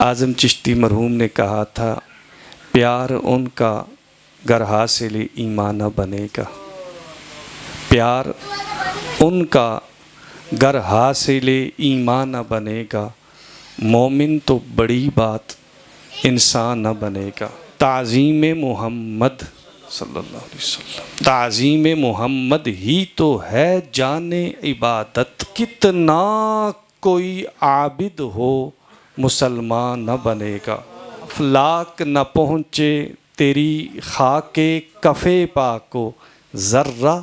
اعظم چشتی مرحوم نے کہا تھا، پیار ان کا گر حاصل ایمان نہ بنے گا، پیار ان کا گر حاصل ایمان نہ بنے گا، مومن تو بڑی بات انسان نہ بنے گا۔ تعظیم محمد صلی اللہ علیہ وسلم، تعظیم محمد ہی تو ہے جان عبادت، کتنا کوئی عابد ہو مسلمان نہ بنے گا۔ افلاک نہ پہنچے تیری خاک کفے پاک کو، ذرہ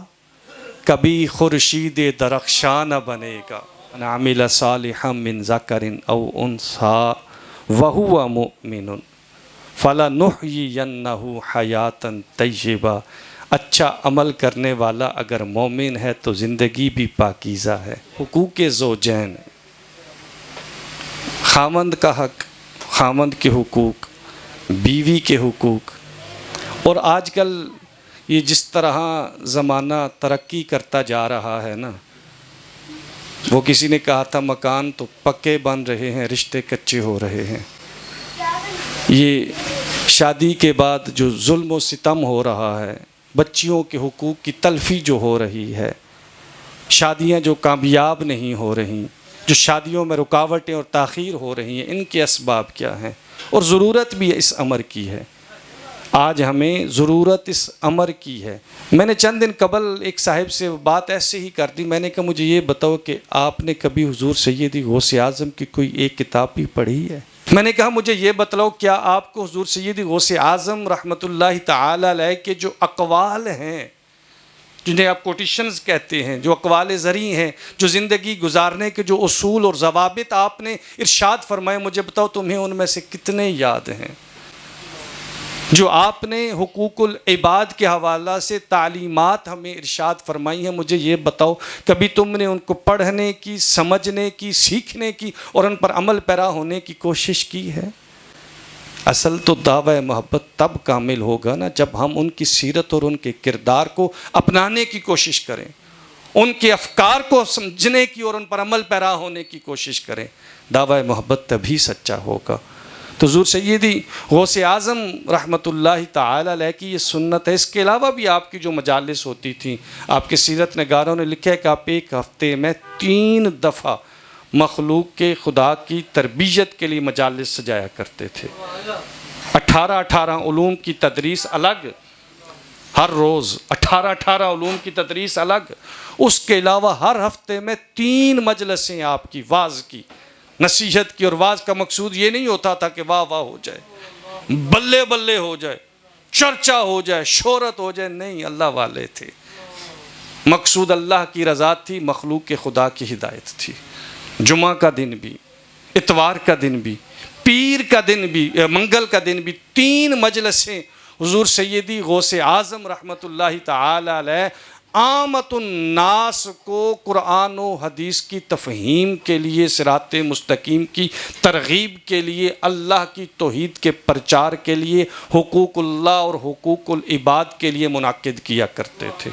کبھی خورشید درخشاں نہ بنے گا۔ من عمل صالحا من ذکر او انثی وہو مؤمن فلنحیینہ حیاتا طیبہ، اچھا عمل کرنے والا اگر مومن ہے تو زندگی بھی پاکیزہ ہے۔ حقوق زوجین، خاوند کا حق، خاوند کے حقوق، بیوی کے حقوق۔ اور آج کل یہ جس طرح زمانہ ترقی کرتا جا رہا ہے نا، وہ کسی نے کہا تھا مکان تو پکے بن رہے ہیں، رشتے کچے ہو رہے ہیں۔ یہ شادی کے بعد جو ظلم و ستم ہو رہا ہے، بچیوں کے حقوق کی تلفی جو ہو رہی ہے، شادیاں جو کامیاب نہیں ہو رہی، جو شادیوں میں رکاوٹیں اور تاخیر ہو رہی ہیں، ان کے اسباب کیا ہیں؟ اور ضرورت بھی اس امر کی ہے۔ آج ہمیں ضرورت اس امر کی ہے۔ میں نے چند دن قبل ایک صاحب سے بات ایسے ہی کر دی، میں نے کہا مجھے یہ بتاؤ کہ آپ نے کبھی حضور سیدی غوث اعظم کی کوئی ایک کتاب بھی پڑھی ہے؟ میں نے کہا مجھے یہ بتلاؤ، کیا آپ کو حضور سیدی غوث اعظم رحمۃ اللہ تعالی علیہ کے جو اقوال ہیں، جنہیں آپ کوٹیشنز کہتے ہیں، جو اقوال زرعی ہیں، جو زندگی گزارنے کے جو اصول اور ضوابط آپ نے ارشاد فرمائے، مجھے بتاؤ تمہیں ان میں سے کتنے یاد ہیں؟ جو آپ نے حقوق العباد کے حوالہ سے تعلیمات ہمیں ارشاد فرمائی ہیں، مجھے یہ بتاؤ کبھی تم نے ان کو پڑھنے کی، سمجھنے کی، سیکھنے کی اور ان پر عمل پیرا ہونے کی کوشش کی ہے؟ اصل تو دعوی محبت تب کامل ہوگا نا جب ہم ان کی سیرت اور ان کے کردار کو اپنانے کی کوشش کریں، ان کے افکار کو سمجھنے کی اور ان پر عمل پیرا ہونے کی کوشش کریں، دعوی محبت تبھی سچا ہوگا۔ تو حضور سیدی غوث اعظم رحمۃ اللہ تعالی علیہ کی یہ سنت ہے۔ اس کے علاوہ بھی آپ کی جو مجالس ہوتی تھیں، آپ کے سیرت نگاروں نے لکھا ہے کہ آپ ایک ہفتے میں 3 دفعہ مخلوق کے خدا کی تربیت کے لیے مجالس سجایا کرتے تھے۔ 18 علوم کی تدریس الگ، ہر روز 18 علوم کی تدریس الگ، اس کے علاوہ ہر ہفتے میں 3 مجلسیں آپ کی واعظ کی، نصیحت کی۔ اور واعظ کا مقصود یہ نہیں ہوتا تھا کہ واہ واہ ہو جائے، بلے بلے ہو جائے، چرچا ہو جائے، شہرت ہو جائے، نہیں، اللہ والے تھے۔ مقصود اللہ کی رضا تھی، مخلوق کے خدا کی ہدایت تھی۔ جمعہ کا دن بھی، اتوار کا دن بھی، پیر کا دن بھی، منگل کا دن بھی، 3 مجلسیں حضور سیدی غوث اعظم رحمۃ اللہ تعالی علیہ عامت الناس کو قرآن و حدیث کی تفہیم کے لیے، صراط مستقیم کی ترغیب کے لیے، اللہ کی توحید کے پرچار کے لیے، حقوق اللہ اور حقوق العباد کے لیے منعقد کیا کرتے تھے۔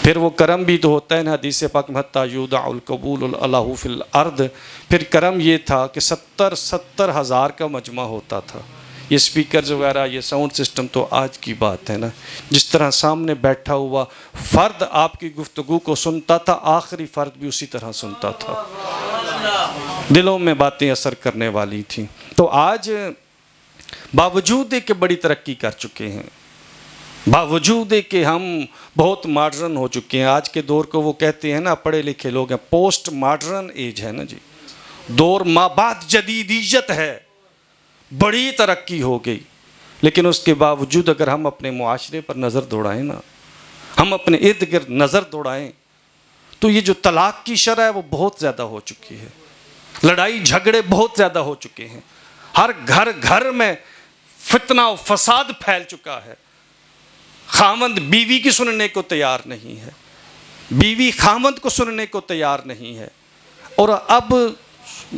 پھر وہ کرم بھی تو ہوتا ہے نا، حدیث پاک میں حتی یودع القبول الہ فی الارض، پھر کرم یہ تھا کہ 70 ہزار کا مجمع ہوتا تھا۔ یہ سپیکرز وغیرہ، یہ ساؤنڈ سسٹم تو آج کی بات ہے نا۔ جس طرح سامنے بیٹھا ہوا فرد آپ کی گفتگو کو سنتا تھا، آخری فرد بھی اسی طرح سنتا تھا، دلوں میں باتیں اثر کرنے والی تھیں۔ تو آج باوجود کہ بڑی ترقی کر چکے ہیں، باوجود کہ ہم بہت ماڈرن ہو چکے ہیں، آج کے دور کو وہ کہتے ہیں نا، پڑھے لکھے لوگ ہیں، پوسٹ ماڈرن ایج ہے نا جی، دور ما بعد جدیدیت ہے، بڑی ترقی ہو گئی۔ لیکن اس کے باوجود اگر ہم اپنے معاشرے پر نظر دوڑائیں نا، ہم اپنے ارد گرد نظر دوڑائیں، تو یہ جو طلاق کی شرح ہے وہ بہت زیادہ ہو چکی ہے، لڑائی جھگڑے بہت زیادہ ہو چکے ہیں، ہر گھر میں فتنہ و فساد پھیل چکا ہے۔ خاوند بیوی کی سننے کو تیار نہیں ہے، بیوی خاوند کو سننے کو تیار نہیں ہے۔ اور اب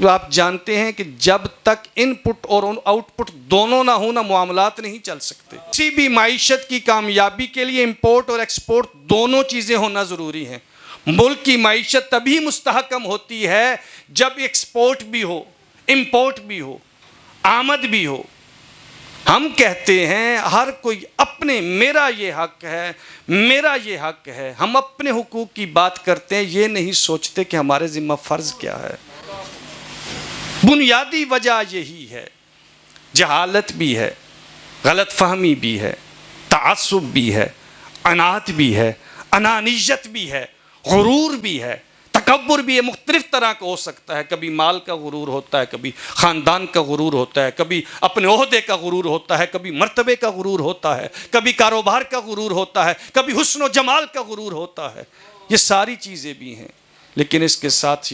آپ جانتے ہیں کہ جب تک ان پٹ اور آؤٹ پٹ دونوں نہ ہوں نا، معاملات نہیں چل سکتے۔ کسی بھی معیشت کی کامیابی کے لیے امپورٹ اور ایکسپورٹ دونوں چیزیں ہونا ضروری ہیں۔ ملک کی معیشت تبھی مستحکم ہوتی ہے جب ایکسپورٹ بھی ہو، امپورٹ بھی ہو۔ آمد بھی ہو. ہم کہتے ہیں ہر کوئی اپنے میرا یہ حق ہے، میرا یہ حق ہے. ہم اپنے حقوق کی بات کرتے ہیں، یہ نہیں سوچتے کہ ہمارے ذمہ فرض کیا ہے. بنیادی وجہ یہی ہے. جہالت بھی ہے، غلط فہمی بھی ہے، تعصب بھی ہے، عناد بھی ہے، انانیت بھی ہے، غرور بھی ہے، تکبر بھی ہے. مختلف طرح کا ہو سکتا ہے. کبھی مال کا غرور ہوتا ہے، کبھی خاندان کا غرور ہوتا ہے، کبھی اپنے عہدے کا غرور ہوتا ہے، کبھی مرتبے کا غرور ہوتا ہے، کبھی کاروبار کا غرور ہوتا ہے، کبھی حسن و جمال کا غرور ہوتا ہے. یہ ساری چیزیں بھی ہیں. لیکن اس کے ساتھ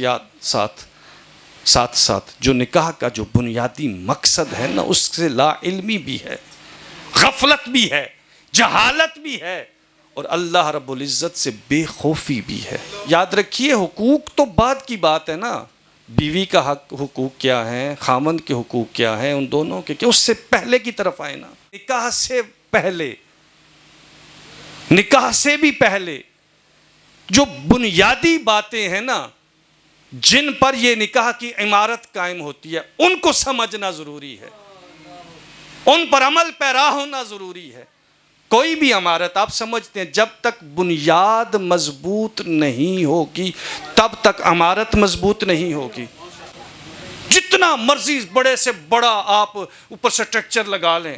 ساتھ جو نکاح کا جو بنیادی مقصد ہے نا، اس سے لا علمی بھی ہے، غفلت بھی ہے، جہالت بھی ہے، اور اللہ رب العزت سے بے خوفی بھی ہے. یاد رکھیے حقوق تو بعد کی بات ہے نا. بیوی کا حقوق کیا ہے، خامند کے حقوق کیا ہیں، ان دونوں کے کیا، اس سے پہلے کی طرف آئے نا. نکاح سے پہلے، نکاح سے بھی پہلے جو بنیادی باتیں ہیں نا، جن پر یہ نکاح کی عمارت قائم ہوتی ہے، ان کو سمجھنا ضروری ہے، ان پر عمل پیرا ہونا ضروری ہے. کوئی بھی عمارت آپ سمجھتے ہیں جب تک بنیاد مضبوط نہیں ہوگی تب تک عمارت مضبوط نہیں ہوگی. جتنا مرضی بڑے سے بڑا آپ اوپر سے اسٹرکچر لگا لیں،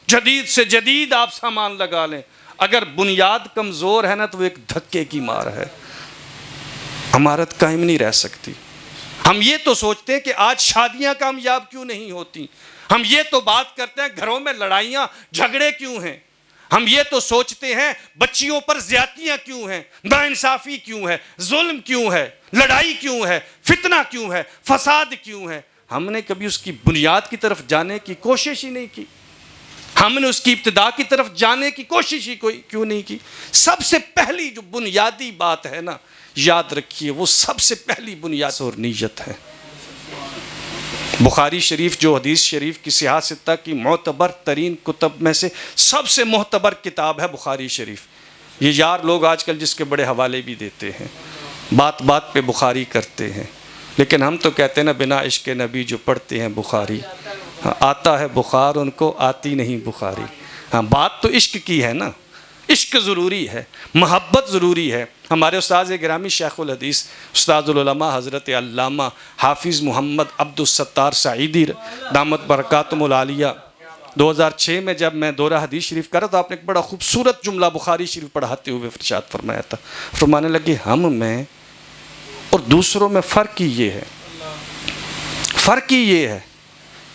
جدید سے جدید آپ سامان لگا لیں، اگر بنیاد کمزور ہے نا تو وہ ایک دھکے کی مار ہے، عمارت قائم نہیں رہ سکتی. ہم یہ تو سوچتے ہیں کہ آج شادیاں کامیاب کیوں نہیں ہوتی. ہم یہ تو بات کرتے ہیں گھروں میں لڑائیاں جھگڑے کیوں ہیں. ہم یہ تو سوچتے ہیں بچیوں پر زیادتیاں کیوں ہیں، ناانصافی کیوں ہے، ظلم کیوں ہے، لڑائی کیوں ہے، فتنہ کیوں ہے، فساد کیوں ہے. ہم نے کبھی اس کی بنیاد کی طرف جانے کی کوشش ہی نہیں کی. ہم نے اس کی ابتدا کی طرف جانے کی کوشش ہی کیوں نہیں کی. سب سے پہلی جو بنیادی بات ہے نا، یاد رکھیے وہ سب سے پہلی بنیاد اور نیت ہے. بخاری شریف جو حدیث شریف کی صحاح ستہ کی معتبر ترین کتب میں سے سب سے معتبر کتاب ہے بخاری شریف. یہ یار لوگ آج کل جس کے بڑے حوالے بھی دیتے ہیں، بات بات پہ بخاری کرتے ہیں، لیکن ہم تو کہتے ہیں نا بنا عشق نبی جو پڑھتے ہیں بخاری. آتا ہے بخار ان کو، آتی نہیں بخاری. ہاں بات تو عشق کی ہے نا، عشق ضروری ہے، محبت ضروری ہے. ہمارے استاذ گرامی شیخ الحدیث استاد العلماء حضرت علامہ حافظ محمد عبد الستار سعیدی دامت برکاتہم العالیہ 2006 میں جب میں دورہ حدیث شریف کر رہا تھا، آپ نے ایک بڑا خوبصورت جملہ بخاری شریف پڑھاتے ہوئے ارشاد فرمایا تھا. فرمانے لگے ہم میں اور دوسروں میں فرق ہی یہ ہے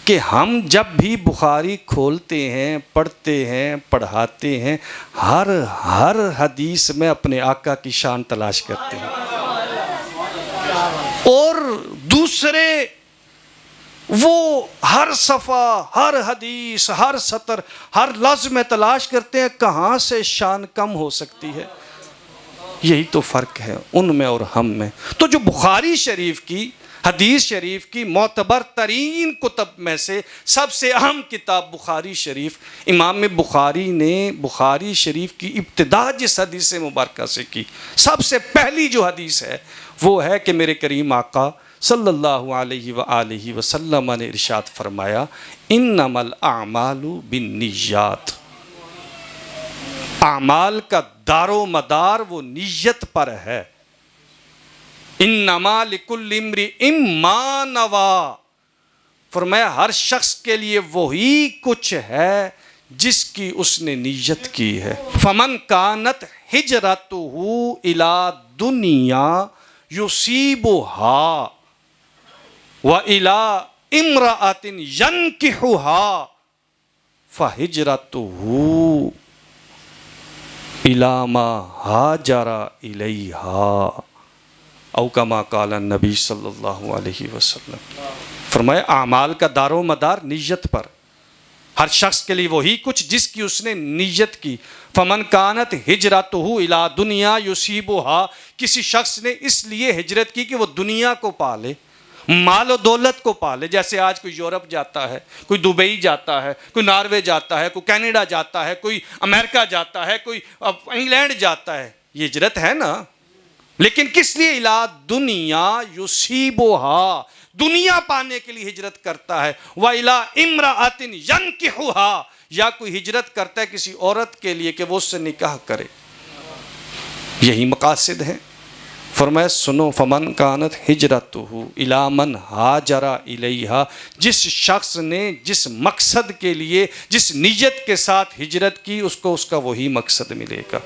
کہ ہم جب بھی بخاری کھولتے ہیں، پڑھتے ہیں، پڑھاتے ہیں، ہر حدیث میں اپنے آقا کی شان تلاش کرتے ہیں، اور دوسرے وہ ہر صفحہ، ہر حدیث، ہر سطر، ہر لفظ میں تلاش کرتے ہیں کہاں سے شان کم ہو سکتی ہے. یہی تو فرق ہے ان میں اور ہم میں. تو جو بخاری شریف کی حدیث شریف کی معتبر ترین کتب میں سے سب سے اہم کتاب بخاری شریف، امام بخاری نے بخاری شریف کی ابتدا جس حدیث مبارکہ سے کی، سب سے پہلی جو حدیث ہے وہ ہے کہ میرے کریم آقا صلی اللہ علیہ وآلہ وسلم نے ارشاد فرمایا انما الاعمال بالنیات. اعمال کا دار و مدار وہ نیت پر ہے. انما لکل امرئ ما نویٰ. فرمایا ہر شخص کے لیے وہی کچھ ہے جس کی اس نے نیت کی ہے. فمن کانت ہجرتہ الی دنیا یصیبھا والی امرأۃ ینکحھا فہجرتہ الی ما ہاجر الیہا او کما قال النبی صلی اللہ علیہ وسلم. فرمایا اعمال کا دار و مدار نیت پر. ہر شخص کے لیے وہی کچھ جس کی اس نے نیت کی. فمن کانت ہجرتہ الی دنیا یصیبھا. کسی شخص نے اس لیے ہجرت کی کہ وہ دنیا کو پالے، مال و دولت کو پالے. جیسے آج کوئی یورپ جاتا ہے، کوئی دبئی جاتا ہے، کوئی ناروے جاتا ہے، کوئی کینیڈا جاتا ہے، کوئی امریکہ جاتا ہے، کوئی انگلینڈ جاتا ہے. یہ ہجرت ہے نا. لیکن کس لیے؟ الی دنیا یصیبھا. دنیا پانے کے لیے ہجرت کرتا ہے، وَإِلَىٰ إِمْرَأَةٍ يَنْكِحُهَا، یا کوئی ہجرت کرتا ہے کسی عورت کے لیے کہ وہ اس سے نکاح کرے. یہی مقاصد ہیں. فرمایا سنو، فمن کانت ہجرتہ الی من ہاجر الیہا، جس شخص نے جس مقصد کے لیے جس نیت کے ساتھ ہجرت کی اس کو اس کا وہی مقصد ملے گا.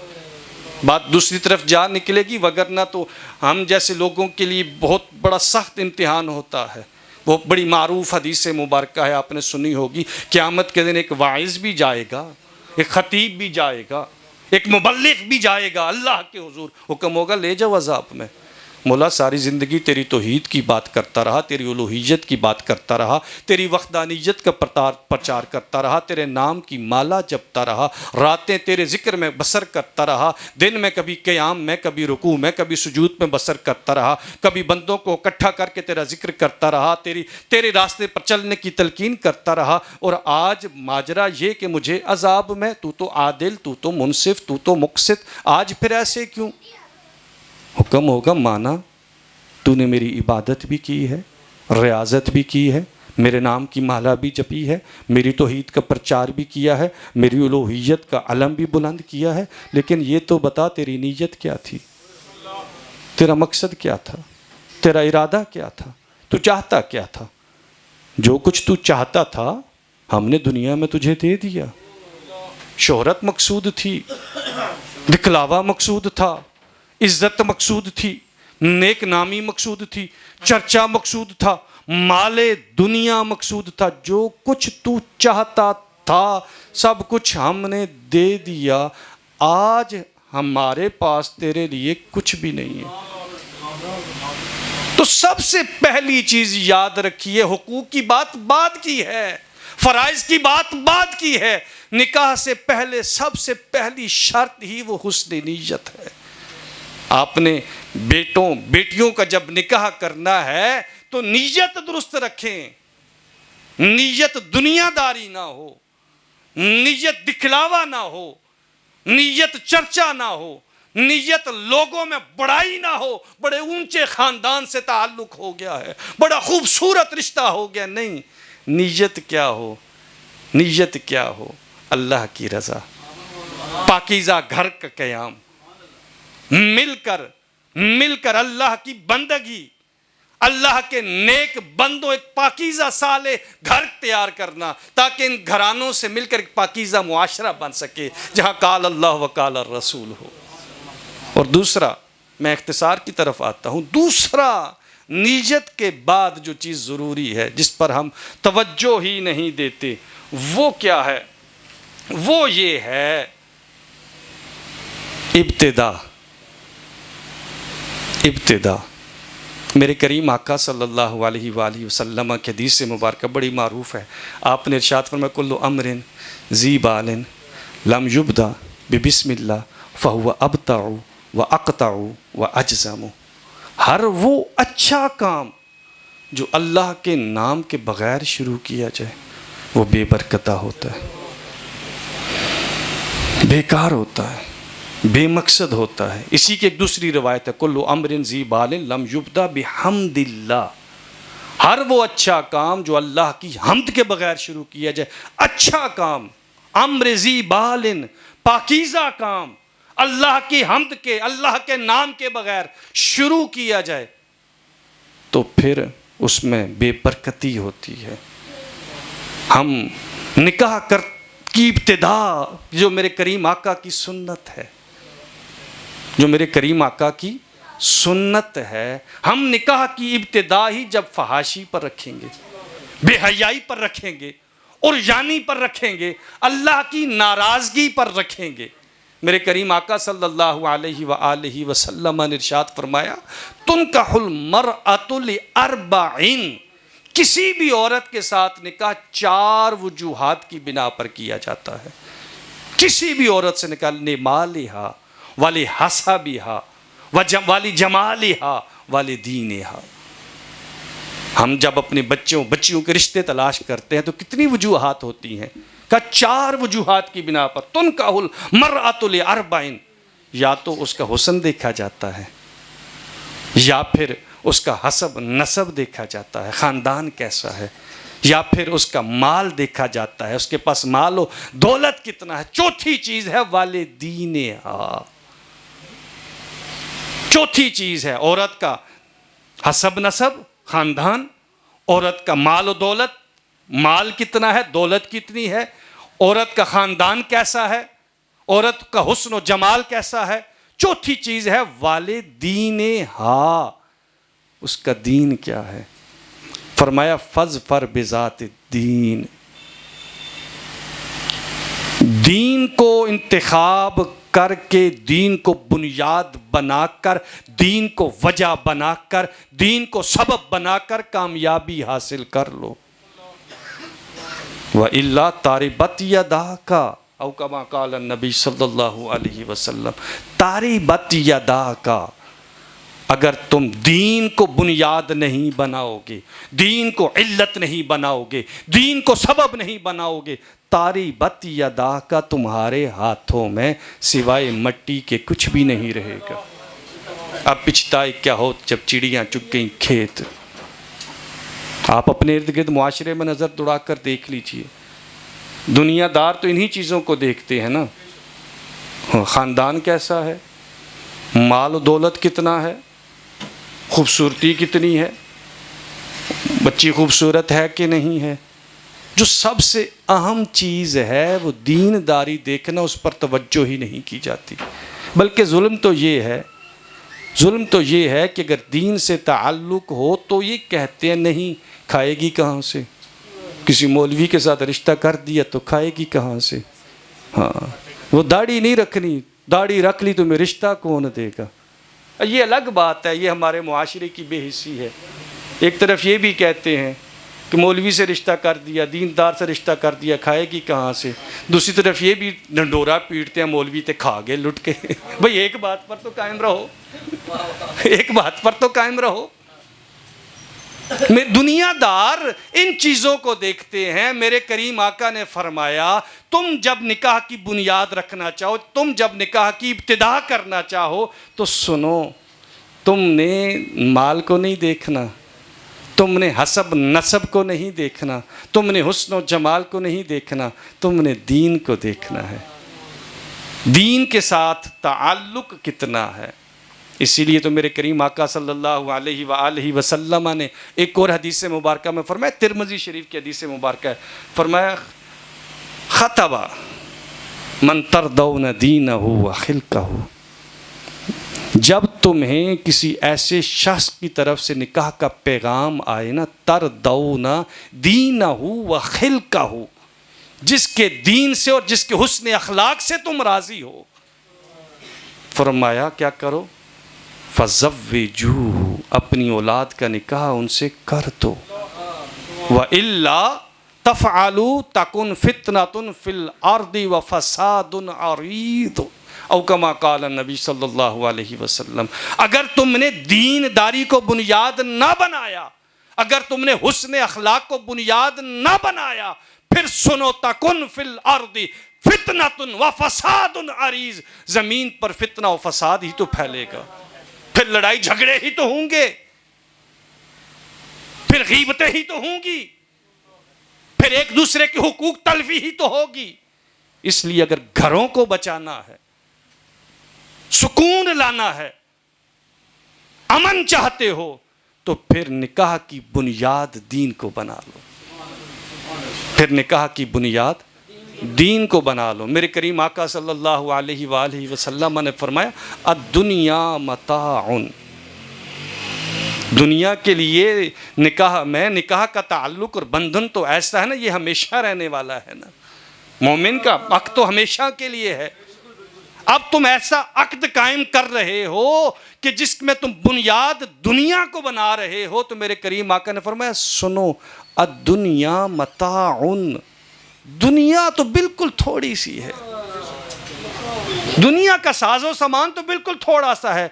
بات دوسری طرف جا نکلے گی، وگرنہ تو ہم جیسے لوگوں کے لیے بہت بڑا سخت امتحان ہوتا ہے. وہ بڑی معروف حدیث مبارکہ ہے، آپ نے سنی ہوگی. قیامت کے دن ایک واعظ بھی جائے گا، ایک خطیب بھی جائے گا، ایک مبلغ بھی جائے گا اللہ کے حضور. حکم ہوگا لے جاؤ عذاب میں. مولا ساری زندگی تیری توحید کی بات کرتا رہا، تیری الوہیت کی بات کرتا رہا، تیری وحدانیت کا پرچار کرتا رہا، تیرے نام کی مالا جپتا رہا، راتیں تیرے ذکر میں بسر کرتا رہا، دن میں کبھی قیام میں، کبھی رکوع میں، کبھی سجود میں بسر کرتا رہا، کبھی بندوں کو اکٹھا کر کے تیرا ذکر کرتا رہا، تیرے راستے پر چلنے کی تلقین کرتا رہا. اور آج ماجرا یہ کہ مجھے عذاب میں، تو تو عادل، تو تو منصف، تو تو مقسط، آج پھر ایسے کیوں؟ حکم ہوگا مانا تو نے میری عبادت بھی کی ہے، ریاضت بھی کی ہے، میرے نام کی مالا بھی جپی ہے، میری توحید کا پرچار بھی کیا ہے، میری الوہیت کا علم بھی بلند کیا ہے، لیکن یہ تو بتا تیری نیت کیا تھی، تیرا مقصد کیا تھا، تیرا ارادہ کیا تھا، تو چاہتا کیا تھا؟ جو کچھ تو چاہتا تھا ہم نے دنیا میں تجھے دے دیا. شہرت مقصود تھی، دکھلاوا مقصود تھا، عزت مقصود تھی، نیک نامی مقصود تھی، چرچا مقصود تھا، مال دنیا مقصود تھا. جو کچھ تو چاہتا تھا سب کچھ ہم نے دے دیا. آج ہمارے پاس تیرے لیے کچھ بھی نہیں ہے. تو سب سے پہلی چیز یاد رکھیے، حقوق کی بات بعد کی ہے، فرائض کی بات بعد کی ہے. نکاح سے پہلے سب سے پہلی شرط ہی وہ حسن نیت ہے. آپ نے بیٹیوں کا جب نکاح کرنا ہے تو نیت درست رکھیں. نیت دنیا داری نہ ہو، نیت دکھلاوا نہ ہو، نیت چرچا نہ ہو، نیت لوگوں میں بڑائی نہ ہو. بڑے اونچے خاندان سے تعلق ہو گیا ہے، بڑا خوبصورت رشتہ ہو گیا. نہیں، نیت کیا ہو؟ نیت کیا ہو؟ اللہ کی رضا، پاکیزہ گھر کا قیام، مل کر اللہ کی بندگی، اللہ کے نیک بندوں، ایک پاکیزہ صالح گھر تیار کرنا تاکہ ان گھرانوں سے مل کر ایک پاکیزہ معاشرہ بن سکے جہاں قال اللہ و قال الرسول ہو. اور دوسرا، میں اختصار کی طرف آتا ہوں، دوسرا نیت کے بعد جو چیز ضروری ہے جس پر ہم توجہ ہی نہیں دیتے، وہ کیا ہے؟ وہ یہ ہے ابتدا. میرے کریم آقا صلی اللہ علیہ وآلہ وسلم کی حدیث مبارکہ بڑی معروف ہے. آپ نے ارشاد فرمایا کل امر ذی بال لم یبدا ببسم اللہ فہو ابتع واقطع واجزم. ہر وہ اچھا کام جو اللہ کے نام کے بغیر شروع کیا جائے وہ بے برکتہ ہوتا ہے، بیکار ہوتا ہے، بے مقصد ہوتا ہے. اسی کی ایک دوسری روایت ہے کل امر ذی بال لم یبدا بحمد اللہ. ہر وہ اچھا کام جو اللہ کی حمد کے بغیر شروع کیا جائے، اچھا کام، امر ذی بال، پاکیزہ کام، اللہ کی حمد کے، اللہ کے نام کے بغیر شروع کیا جائے تو پھر اس میں بے برکتی ہوتی ہے. ہم نکاح کی ابتدا جو میرے کریم آقا کی سنت ہے، جو میرے کریم آقا کی سنت ہے، ہم نکاح کی ابتدا ہی جب فحاشی پر رکھیں گے، بے حیائی پر رکھیں گے، اور یعنی پر رکھیں گے، اللہ کی ناراضگی پر رکھیں گے. میرے کریم آقا صلی اللہ علیہ وآلہ وسلم نے ارشاد فرمایا تنکح المرأة لأربعین. کسی بھی عورت کے ساتھ نکاح 4 وجوہات کی بنا پر کیا جاتا ہے. کسی بھی عورت سے نکاح لمالہا ولحسبہا ولجمالہا ولدینہا. ہم جب اپنے بچیوں کے رشتے تلاش کرتے ہیں تو کتنی وجوہات ہوتی ہیں؟ کہ 4 وجوہات کی بنا پر تنکح المرأة لأربعین. یا تو اس کا حسن دیکھا جاتا ہے، یا پھر اس کا حسب نسب دیکھا جاتا ہے، خاندان کیسا ہے، یا پھر اس کا مال دیکھا جاتا ہے، اس کے پاس مال و دولت کتنا ہے۔ چوتھی چیز ہے والدینہا، چوتھی چیز ہے عورت کا حسب نسب، خاندان، عورت کا مال و دولت، مال کتنا ہے، دولت کتنی ہے، عورت کا خاندان کیسا ہے، عورت کا حسن و جمال کیسا ہے۔ چوتھی چیز ہے والدینہا، اس کا دین کیا ہے۔ فرمایا فاظفر بذات الدین، دین کو انتخاب کر کے، دین کو بنیاد بنا کر، دین کو وجہ بنا کر، دین کو سبب بنا کر کامیابی حاصل کر لو۔ وَإِلَّا تَارِبَتْ يَدَاكَ، او کما قال النبی صلی اللہ علیہ وسلم، تَارِبَتْ يَدَاكَ، اگر تم دین کو بنیاد نہیں بناؤ گے، دین کو علت نہیں بناؤ گے، دین کو سبب نہیں بناؤ گے، تَارِبَتْ يَدَاكَ، تمہارے ہاتھوں میں سوائے مٹی کے کچھ بھی نہیں رہے گا۔ اب پچھتائی کیا ہو جب چڑیاں چگ گئیں کھیت۔ آپ اپنے ارد گرد معاشرے میں نظر دوڑا کر دیکھ لیجئے، دنیا دار تو انہی چیزوں کو دیکھتے ہیں نا، خاندان کیسا ہے، مال و دولت کتنا ہے، خوبصورتی کتنی ہے، بچی خوبصورت ہے کہ نہیں ہے۔ جو سب سے اہم چیز ہے وہ دین داری دیکھنا، اس پر توجہ ہی نہیں کی جاتی۔ بلکہ ظلم تو یہ ہے کہ اگر دین سے تعلق ہو تو یہ کہتے ہیں نہیں کھائے گی کہاں سے، کسی مولوی کے ساتھ رشتہ کر دیا تو کھائے گی کہاں سے، ہاں وہ داڑھی نہیں رکھنی، داڑھی رکھ لی تو میں رشتہ کون دے گا۔ یہ الگ بات ہے، یہ ہمارے معاشرے کی بے حسی ہے۔ ایک طرف یہ بھی کہتے ہیں کہ مولوی سے رشتہ کر دیا، دیندار سے رشتہ کر دیا، کھائے گی کہاں سے، دوسری طرف یہ بھی ڈنڈورا پیٹتے ہیں مولوی تے کھا گئے لٹ کے۔ بھئی ایک بات پر تو قائم رہو، ایک بات پر تو قائم رہو۔ دنیا دار ان چیزوں کو دیکھتے ہیں۔ میرے کریم آقا نے فرمایا تم جب نکاح کی بنیاد رکھنا چاہو، تم جب نکاح کی ابتدا کرنا چاہو تو سنو، تم نے مال کو نہیں دیکھنا، تم نے حسب نسب کو نہیں دیکھنا، تم نے حسن و جمال کو نہیں دیکھنا، تم نے دین کو دیکھنا ہے، دین کے ساتھ تعلق کتنا ہے۔ اسی لیے تو میرے کریم آقا صلی اللہ علیہ وآلہ وسلم نے ایک اور حدیث مبارکہ میں فرمایا، ترمذی شریف کی حدیث مبارکہ ہے، فرمایا خطبہ من ترضون دینہ وخلقہ، جب تمہیں کسی ایسے شخص کی طرف سے نکاح کا پیغام آئے نا، ترضون دینہ وخلقہ، جس کے دین سے اور جس کے حسن اخلاق سے تم راضی ہو، فرمایا کیا کرو، فَزَوِّجُوهُ، اپنی اولاد کا نکاح ان سے کر دو، وَإِلَّا تَفْعَلُوا تَكُنْ فِتْنَةٌ فِي الْأَرْضِ وَفَسَادٌ عَرِيضٌ، او کما قال النبی صلی اللہ علیہ وسلم۔ اگر تم نے دین داری کو بنیاد نہ بنایا، اگر تم نے حسن اخلاق کو بنیاد نہ بنایا، پھر سنو تَكُنْ فِي الْأَرْضِ فِتْنَةٌ وَفَسَادٌ عَرِيضٌ، زمین پر فتنہ و فساد ہی تو پھیلے گا، پھر لڑائی جھگڑے ہی تو ہوں گے، پھر غیبتیں ہی تو ہوں گی، پھر ایک دوسرے کے حقوق تلفی ہی تو ہوگی۔ اس لیے اگر گھروں کو بچانا ہے، سکون لانا ہے، امن چاہتے ہو، تو پھر نکاح کی بنیاد دین کو بنا لو، پھر نکاح کی بنیاد دین کو بنا لو۔ میرے کریم آقا صلی اللہ علیہ وآلہ وسلم نے فرمایا الدنیا متاع، دنیا کے لیے نکاح کا تعلق اور بندھن تو ایسا ہے نا، یہ ہمیشہ رہنے والا ہے نا، مومن کا عقد تو ہمیشہ کے لیے ہے۔ اب تم ایسا عقد قائم کر رہے ہو کہ جس میں تم بنیاد دنیا کو بنا رہے ہو، تو میرے کریم آقا نے فرمایا سنو الدنیا متاع، دنیا تو بالکل تھوڑی سی ہے، دنیا کا ساز و سامان تو بالکل تھوڑا سا ہے،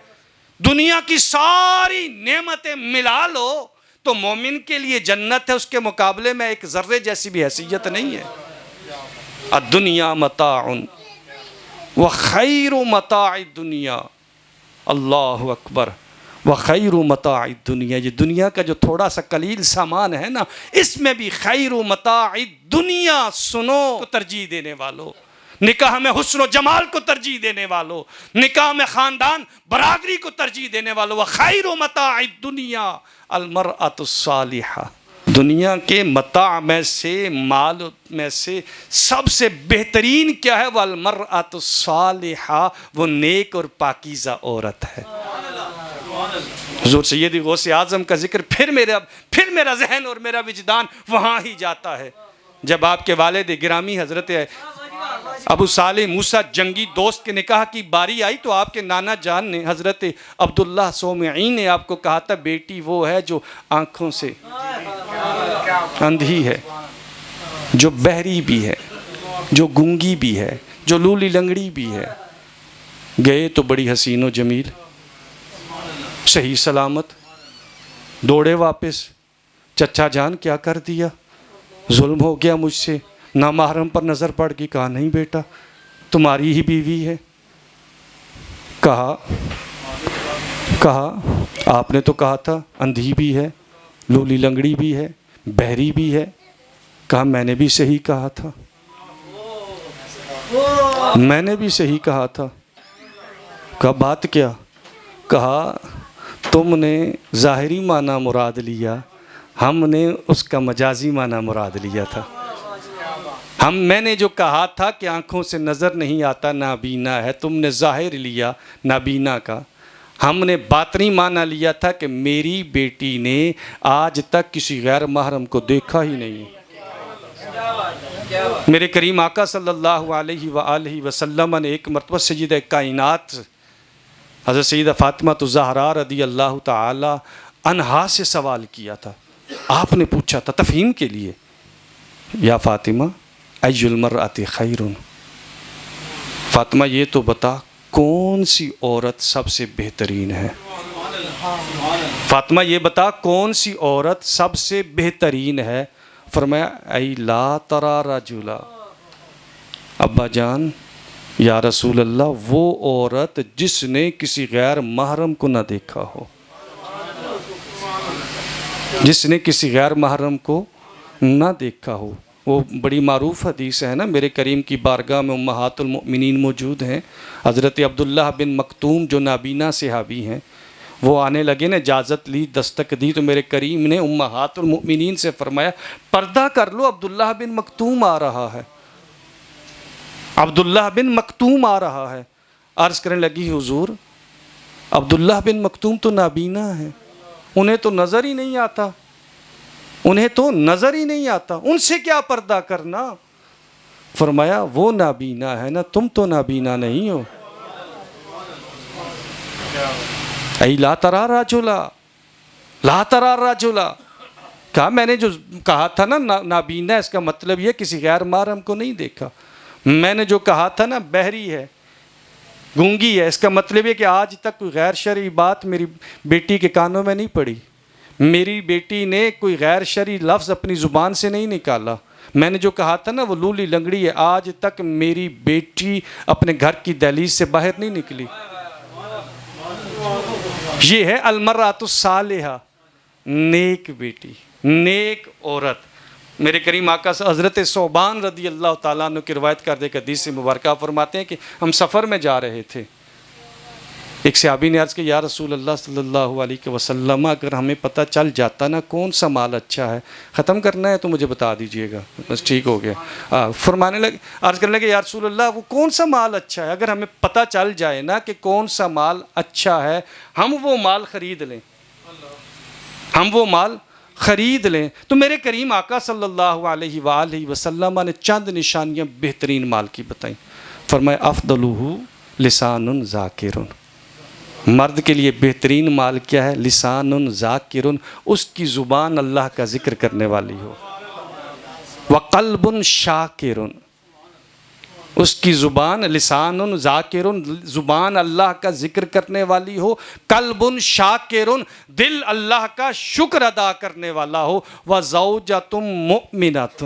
دنیا کی ساری نعمتیں ملا لو تو مومن کے لیے جنت ہے، اس کے مقابلے میں ایک ذرے جیسی بھی حیثیت نہیں ہے۔ الدنیا متاع وخیر متاع الدنیا، اللہ اکبر، وخیر متاع الدنیا، یہ دنیا کا جو تھوڑا سا قلیل سامان ہے نا، اس میں بھی خیر متاع الدنیا سنو کو ترجیح دینے والوں، نکاح میں حسن و جمال کو ترجیح دینے والوں، نکاح میں خاندان برادری کو ترجیح دینے والوں، وخیر متاع الدنیا المرأۃ الصالحہ، دنیا کے متاع میں سے، مال میں سے سب سے بہترین کیا ہے؟ والمرأۃ الصالحہ، وہ نیک اور پاکیزہ عورت ہے۔ حضور سیدی غوث اعظم کا ذکر پھر میرا ذہن اور میرا وجدان وہاں ہی جاتا ہے، جب آپ کے والد گرامی حضرت ابو صالح موسیٰ جنگی دوست کے نکاح کی باری آئی تو آپ کے نانا جان نے حضرت عبداللہ صومعی نے آپ کو کہا تھا بیٹی وہ ہے جو آنکھوں سے اندھی ہے، جو بہری بھی ہے، جو گونگی بھی ہے، جو لولی لنگڑی بھی ہے۔ گئے تو بڑی حسین و جمیل، صحیح سلامت، دوڑے واپس، چچا جان کیا کر دیا؟ ظلم ہو گیا مجھ سے، نامحرم پر نظر پڑ گئی۔ کہا نہیں بیٹا، تمہاری ہی بیوی ہے۔ کہا آپ نے تو کہا تھا اندھی بھی ہے، لولی لنگڑی بھی ہے، بہری بھی ہے۔ کہا میں نے بھی صحیح کہا تھا، میں نے بھی صحیح کہا تھا۔ کہا بات کیا؟ کہا تم نے ظاہری معنی مراد لیا، ہم نے اس کا مجازی معنی مراد لیا تھا۔ میں نے جو کہا تھا کہ آنکھوں سے نظر نہیں آتا، نابینا ہے، تم نے ظاہر لیا نابینا کا، ہم نے باطنی معنی لیا تھا کہ میری بیٹی نے آج تک کسی غیر محرم کو دیکھا ہی نہیں۔ میرے کریم آقا صلی اللہ علیہ وآلہ وسلم نے ایک مرتبہ سیدہ کائنات حضرت سیدہ فاطمہ الزہرا رضی اللہ تعالی عنہا سے سوال کیا تھا۔ آپ نے پوچھا تھا تفہیم کے لیے، یا فاطمہ ای المرأۃ خیر، فاطمہ یہ تو بتا کون سی عورت سب سے بہترین ہے؟ فاطمہ یہ بتا کون سی عورت سب سے بہترین ہے؟ فرمایا ای لا ترى رجلا، ابا جان یا رسول اللہ وہ عورت جس نے کسی غیر محرم کو نہ دیکھا ہو، جس نے کسی غیر محرم کو نہ دیکھا ہو۔ وہ بڑی معروف حدیث ہے نا، میرے کریم کی بارگاہ میں امہات المؤمنین موجود ہیں، حضرت عبداللہ بن مکتوم جو نابینا صحابی ہیں، وہ آنے لگے نے، اجازت لی، دستک دی تو میرے کریم نے امہات المؤمنین سے فرمایا پردہ کر لو، عبداللہ بن مکتوم آ رہا ہے، عبداللہ بن مکتوم آ رہا ہے۔ عرض کرنے لگی حضور عبداللہ بن مکتوم تو نابینا ہے، انہیں تو نظر ہی نہیں آتا، انہیں تو نظر ہی نہیں آتا، ان سے کیا پردہ کرنا؟ فرمایا وہ نابینا ہے نا، تم تو نابینا نہیں ہو۔ ای لا ترى رجلا، لا ترى رجلا، کہا میں نے جو کہا تھا نا نابینا، اس کا مطلب یہ کسی غیر محرم کو نہیں دیکھا۔ میں نے جو کہا تھا نا بہری ہے، گونگی ہے، اس کا مطلب یہ کہ آج تک کوئی غیر شرعی بات میری بیٹی کے کانوں میں نہیں پڑی، میری بیٹی نے کوئی غیر شرعی لفظ اپنی زبان سے نہیں نکالا۔ میں نے جو کہا تھا نا وہ لولی لنگڑی ہے، آج تک میری بیٹی اپنے گھر کی دہلیز سے باہر نہیں نکلی۔ یہ ہے المرأۃ الصالحہ، نیک بیٹی، نیک عورت۔ میرے کریم آقا سے حضرت ثوبان رضی اللہ تعالیٰ عنہ کی روایت کر دے کہ حدیث مبارکہ فرماتے ہیں کہ ہم سفر میں جا رہے تھے، ایک صحابی نے عرض کہ یا رسول اللہ صلی اللہ علیہ وسلم اگر ہمیں پتہ چل جاتا نا کون سا مال اچھا ہے، ختم کرنا ہے تو مجھے بتا دیجئے گا، بس ٹھیک ہو گیا۔ فرمانے لگے، عرض کرنے لگے یا رسول اللہ وہ کون سا مال اچھا ہے؟ اگر ہمیں پتہ چل جائے نا کہ کون سا مال اچھا ہے، ہم وہ مال خرید لیں، ہم وہ مال خرید لیں۔ تو میرے کریم آقا صلی اللہ علیہ وآلہ وسلم نے چند نشانیاں بہترین مال کی بتائیں۔ فرمایا افضلہ لسان ذاکر، مرد کے لیے بہترین مال کیا ہے؟ لسان ذاکر، اس کی زبان اللہ کا ذکر کرنے والی ہو، وقلب شاکر، اس کی زبان لسان ذاکر، زبان اللہ کا ذکر کرنے والی ہو، قلب شاکر، دل اللہ کا شکر ادا کرنے والا ہو، وزوجۃ مؤمنۃ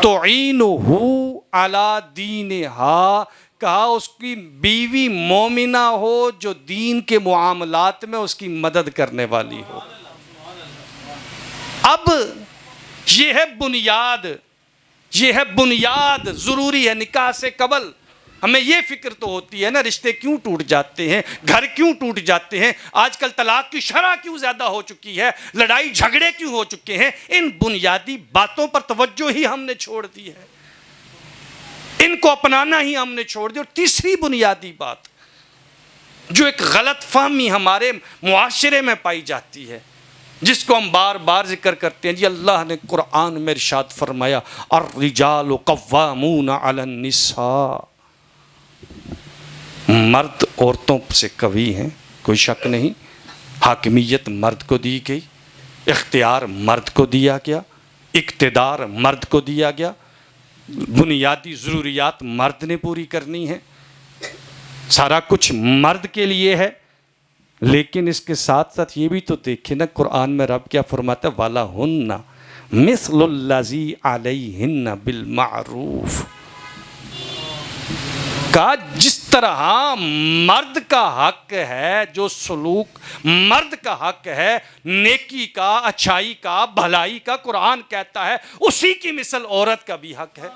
تعینہ علی دینہا، کہا اس کی بیوی مومنہ ہو جو دین کے معاملات میں اس کی مدد کرنے والی ہو. اب یہ ہے بنیاد، یہ ہے بنیاد، ضروری ہے. نکاح سے قبل ہمیں یہ فکر تو ہوتی ہے نا، رشتے کیوں ٹوٹ جاتے ہیں، گھر کیوں ٹوٹ جاتے ہیں، آج کل طلاق کی شرح کیوں زیادہ ہو چکی ہے، لڑائی جھگڑے کیوں ہو چکے ہیں. ان بنیادی باتوں پر توجہ ہی ہم نے چھوڑ دی ہے، ان کو اپنانا ہی ہم نے چھوڑ دی. اور تیسری بنیادی بات جو ایک غلط فہمی ہمارے معاشرے میں پائی جاتی ہے، جس کو ہم بار بار ذکر کرتے ہیں، جی اللہ نے قرآن میں ارشاد فرمایا الرجال قوامون علی النساء، مرد عورتوں سے قوی ہیں، کوئی شک نہیں. حاکمیت مرد کو دی گئی، اختیار مرد کو دیا گیا، اقتدار مرد کو دیا گیا، بنیادی ضروریات مرد نے پوری کرنی ہے، سارا کچھ مرد کے لیے ہے. لیکن اس کے ساتھ ساتھ یہ بھی تو دیکھیں نا، قرآن میں رب کیا فرماتا ہے، وَلَهُنَّ مِثْلُ الَّذِي عَلَيْهِنَّ بِالْمَعْرُوفِ. کہا جس طرح مرد کا حق ہے، جو سلوک مرد کا حق ہے، نیکی کا، اچھائی کا، بھلائی کا، قرآن کہتا ہے اسی کی مثل عورت کا بھی حق ہے.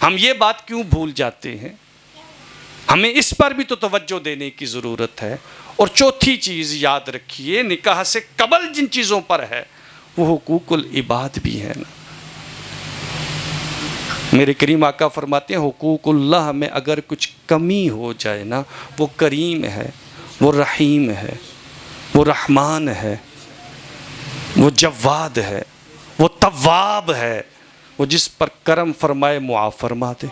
ہم یہ بات کیوں بھول جاتے ہیں؟ ہمیں اس پر بھی تو توجہ دینے کی ضرورت ہے. اور چوتھی چیز یاد رکھیے، نکاح سے قبل جن چیزوں پر ہے وہ حقوق العباد بھی ہے نا. میرے کریم آقا فرماتے ہیں حقوق اللہ میں اگر کچھ کمی ہو جائے نا، وہ کریم ہے، وہ رحیم ہے، وہ رحمان ہے، وہ جواد ہے، وہ تواب ہے، وہ جس پر کرم فرمائے معاف فرما دے.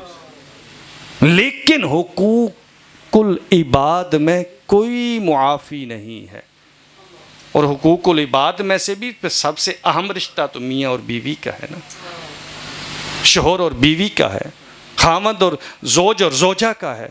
لیکن حقوق العباد میں کوئی معافی نہیں ہے. اور حقوق العباد میں سے بھی سب سے اہم رشتہ تو میاں اور بیوی کا ہے نا، شوہر اور بیوی کا ہے، خاوند اور زوج اور زوجہ کا ہے.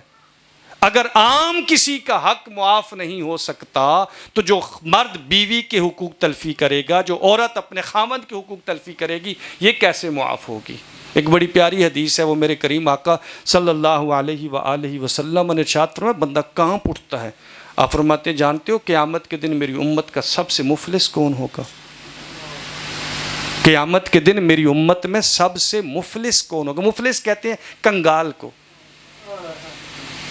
اگر عام کسی کا حق معاف نہیں ہو سکتا تو جو مرد بیوی کے حقوق تلفی کرے گا، جو عورت اپنے خاوند کے حقوق تلفی کرے گی، یہ کیسے معاف ہوگی؟ ایک بڑی پیاری حدیث ہے، وہ میرے کریم آقا صلی اللہ علیہ وآلہ وسلم نے ارشاد فرمایا، بندہ کانپ اٹھتا ہے. آپ فرماتے ہیں جانتے ہو قیامت کے دن میری امت کا سب سے مفلس کون ہوگا؟ قیامت کے دن میری امت میں سب سے مفلس کون ہوگا؟ مفلس کہتے ہیں کنگال کو.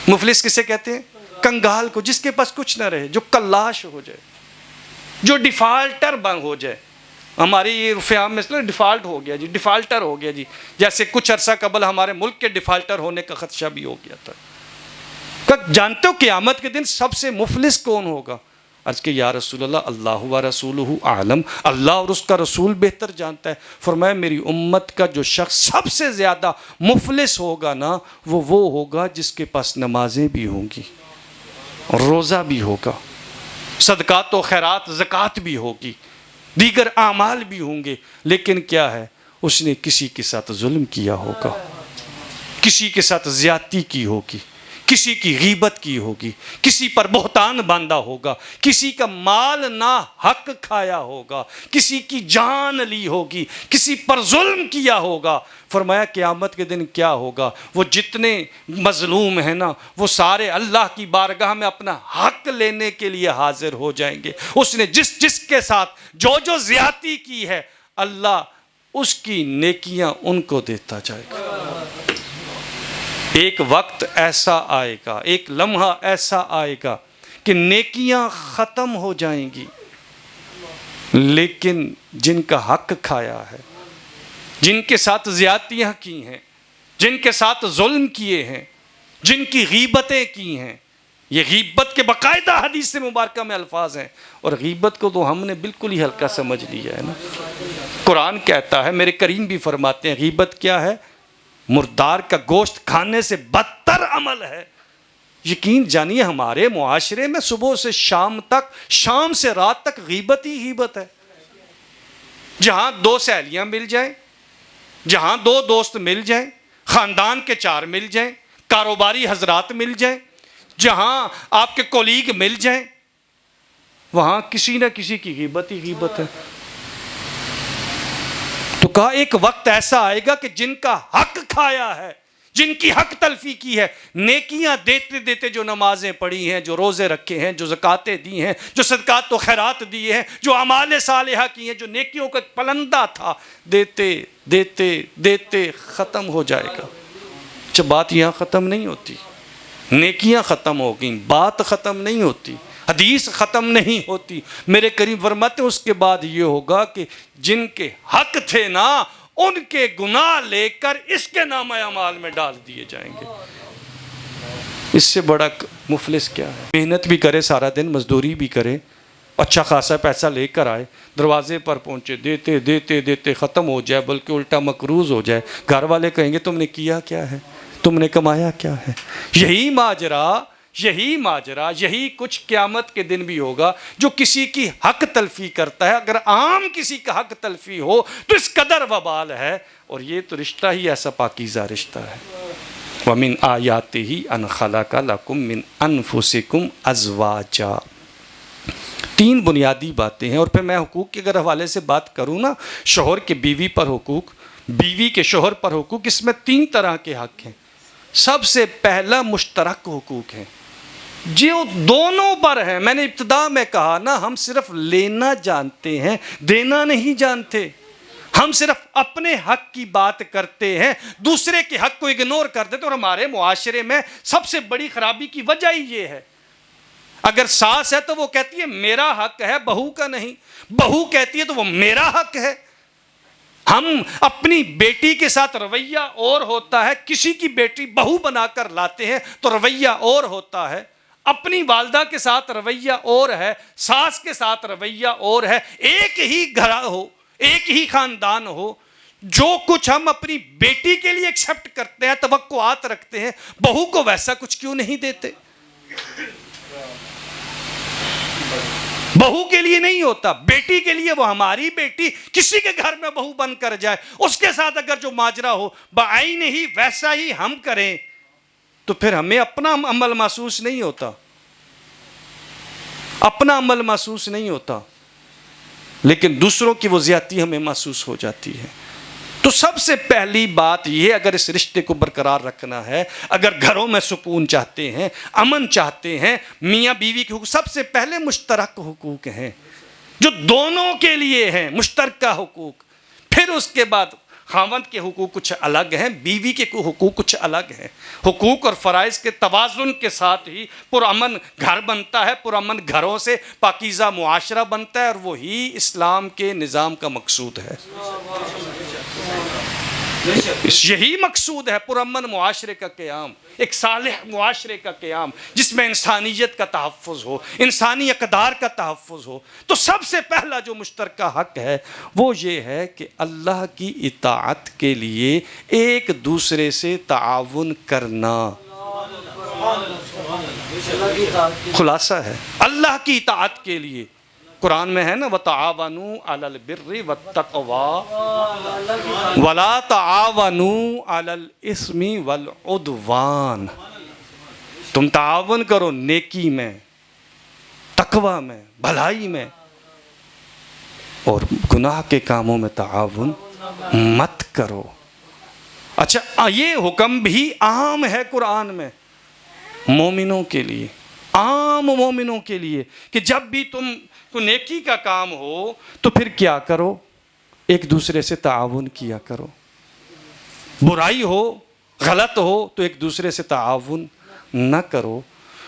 مفلس کسے کہتے ہیں؟ کنگال کو، جس کے پاس کچھ نہ رہے، جو کلاش ہو جائے، جو ڈیفالٹر بن ہو جائے. ہماری یہ فہم میں ڈیفالٹ ہو گیا جی، ڈیفالٹر ہو گیا جی. جیسے کچھ عرصہ قبل ہمارے ملک کے ڈیفالٹر ہونے کا خدشہ بھی ہو گیا تھا. جانتے ہو قیامت کے دن سب سے مفلس کون ہوگا؟ عرض کہ یا رسول اللہ، اللہ و رسولہ عالم، اللہ اور اس کا رسول بہتر جانتا ہے. فرمایا میری امت کا جو شخص سب سے زیادہ مفلس ہوگا نا، وہ ہوگا جس کے پاس نمازیں بھی ہوں گی، روزہ بھی ہوگا، صدقات و خیرات زکوٰۃ بھی ہوگی، دیگر اعمال بھی ہوں گے، لیکن کیا ہے، اس نے کسی کے ساتھ ظلم کیا ہوگا، کسی کے ساتھ زیادتی کی ہوگی، کسی کی غیبت کی ہوگی، کسی پر بہتان باندھا ہوگا، کسی کا مال نا حق کھایا ہوگا، کسی کی جان لی ہوگی، کسی پر ظلم کیا ہوگا. فرمایا قیامت کے دن کیا ہوگا، وہ جتنے مظلوم ہیں نا، وہ سارے اللہ کی بارگاہ میں اپنا حق لینے کے لیے حاضر ہو جائیں گے. اس نے جس کے ساتھ جو زیادتی کی ہے، اللہ اس کی نیکیاں ان کو دیتا جائے گا. ایک وقت ایسا آئے گا، ایک لمحہ ایسا آئے گا کہ نیکیاں ختم ہو جائیں گی، لیکن جن کا حق کھایا ہے، جن کے ساتھ زیادتیاں کی ہیں، جن کے ساتھ ظلم کیے ہیں، جن کی غیبتیں کی ہیں، یہ غیبت کے باقاعدہ حدیث مبارکہ میں الفاظ ہیں. اور غیبت کو تو ہم نے بالکل ہی ہلکا سمجھ لیا ہے نا. قرآن کہتا ہے، میرے کریم بھی فرماتے ہیں، غیبت کیا ہے؟ مردار کا گوشت کھانے سے بدتر عمل ہے. یقین جانیے ہمارے معاشرے میں صبح سے شام تک، شام سے رات تک غیبت ہی غیبت ہے. جہاں 2 سہیلیاں مل جائیں، جہاں 2 دوست مل جائیں، خاندان کے 4 مل جائیں، کاروباری حضرات مل جائیں، جہاں آپ کے کولیگ مل جائیں، وہاں کسی نہ کسی کی غیبت ہی غیبت ہے. تو کہا ایک وقت ایسا آئے گا کہ جن کا حق کھایا ہے، جن کی حق تلفی کی ہے، نیکیاں دیتے دیتے جو نمازیں پڑھی ہیں، جو روزے رکھے ہیں، جو زکاتیں دی ہیں، جو صدقات و خیرات دیے ہیں، جو اعمال صالحہ کی ہیں، جو نیکیوں کا ایک پلندہ تھا، دیتے دیتے دیتے ختم ہو جائے گا۔ اچھا، بات یہاں ختم نہیں ہوتی، نیکیاں ختم ہو گئیں، بات ختم نہیں ہوتی، حدیث ختم نہیں ہوتی۔ میرے کریم فرماتے ہیں اس کے بعد یہ ہوگا کہ جن کے حق تھے نا، ان کے گناہ لے کر اس کے نامہ اعمال میں ڈال دیے جائیں گے۔ اس سے بڑا مفلس کیا ہے؟ محنت بھی کرے، سارا دن مزدوری بھی کرے، اچھا خاصا پیسہ لے کر آئے، دروازے پر پہنچے، دیتے دیتے دیتے ختم ہو جائے، بلکہ الٹا مقروض ہو جائے۔ گھر والے کہیں گے تم نے کیا کیا ہے، تم نے کمایا کیا ہے؟ یہی ماجرا، یہی کچھ قیامت کے دن بھی ہوگا۔ جو کسی کی حق تلفی کرتا ہے، اگر عام کسی کا حق تلفی ہو تو اس قدر وبال ہے، اور یہ تو رشتہ ہی ایسا پاکیزہ رشتہ ہے۔ وَمِنْ آيَاتِهِ أَنْ خَلَقَ لَكُم مِّنْ أَنفُسِكُمْ أَزْوَاجًا۔ تین بنیادی باتیں ہیں، اور پھر میں حقوق کے اگر حوالے سے بات کروں نا، شوہر کے بیوی پر حقوق، بیوی کے شوہر پر حقوق، اس میں تین طرح کے حق ہیں۔ سب سے پہلا مشترک حقوق ہیں جو دونوں پر ہیں۔ میں نے ابتدا میں کہا نا، ہم صرف لینا جانتے ہیں، دینا نہیں جانتے۔ ہم صرف اپنے حق کی بات کرتے ہیں، دوسرے کے حق کو اگنور کر دیتے، اور ہمارے معاشرے میں سب سے بڑی خرابی کی وجہ ہی یہ ہے۔ اگر ساس ہے تو وہ کہتی ہے میرا حق ہے، بہو کا نہیں۔ بہو کہتی ہے تو وہ میرا حق ہے۔ ہم اپنی بیٹی کے ساتھ رویہ اور ہوتا ہے، کسی کی بیٹی بہو بنا کر لاتے ہیں تو رویہ اور ہوتا ہے، اپنی والدہ کے ساتھ رویہ اور ہے، ساس کے ساتھ رویہ اور ہے۔ ایک ہی گھر ہو، ایک ہی خاندان ہو، جو کچھ ہم اپنی بیٹی کے لیے ایکسیپٹ کرتے ہیں، توقعات رکھتے ہیں، بہو کو ویسا کچھ کیوں نہیں دیتے؟ بہو کے لیے نہیں ہوتا، بیٹی کے لیے وہ ہماری بیٹی کسی کے گھر میں بہو بن کر جائے، اس کے ساتھ اگر جو ماجرا ہو بعین ہی ویسا ہی ہم کریں تو پھر ہمیں اپنا عمل محسوس نہیں ہوتا، اپنا عمل محسوس نہیں ہوتا، لیکن دوسروں کی وہ زیادتی ہمیں محسوس ہو جاتی ہے۔ تو سب سے پہلی بات یہ، اگر اس رشتے کو برقرار رکھنا ہے، اگر گھروں میں سکون چاہتے ہیں، امن چاہتے ہیں، میاں بیوی کے حقوق سب سے پہلے مشترک حقوق ہیں جو دونوں کے لیے ہیں، مشترکہ حقوق۔ پھر اس کے بعد خاوند کے حقوق کچھ الگ ہیں، بیوی کے حقوق کچھ الگ ہیں۔ حقوق اور فرائض کے توازن کے ساتھ ہی پرامن گھر بنتا ہے، پرامن گھروں سے پاکیزہ معاشرہ بنتا ہے، اور وہی اسلام کے نظام کا مقصود ہے۔ یہی مقصود ہے پرامن معاشرے کا قیام، ایک صالح معاشرے کا قیام جس میں انسانیت کا تحفظ ہو، انسانی اقدار کا تحفظ ہو۔ تو سب سے پہلا جو مشترکہ حق ہے وہ یہ ہے کہ اللہ کی اطاعت کے لیے ایک دوسرے سے تعاون کرنا۔ خلاصہ ہے اللہ کی اطاعت کے لیے، قرآن میں ہے نا وَتَعَاوَنُوا عَلَى الْبِرِّ وَالتَّقْوَى وَلَا تَعَاوَنُوا عَلَى الْإِثْمِ وَالْعُدْوَانِ۔ تم تعاون کرو نیکی میں، تقوی میں، بھلائی میں، اور گناہ کے کاموں میں تعاون مت کرو۔ اچھا، یہ حکم بھی عام ہے قرآن میں مومنوں کے لیے، عام مومنوں کے لیے، کہ جب بھی تم کو نیکی کا کام ہو تو پھر کیا کرو؟ ایک دوسرے سے تعاون کیا کرو۔ برائی ہو، غلط ہو تو ایک دوسرے سے تعاون نہ کرو۔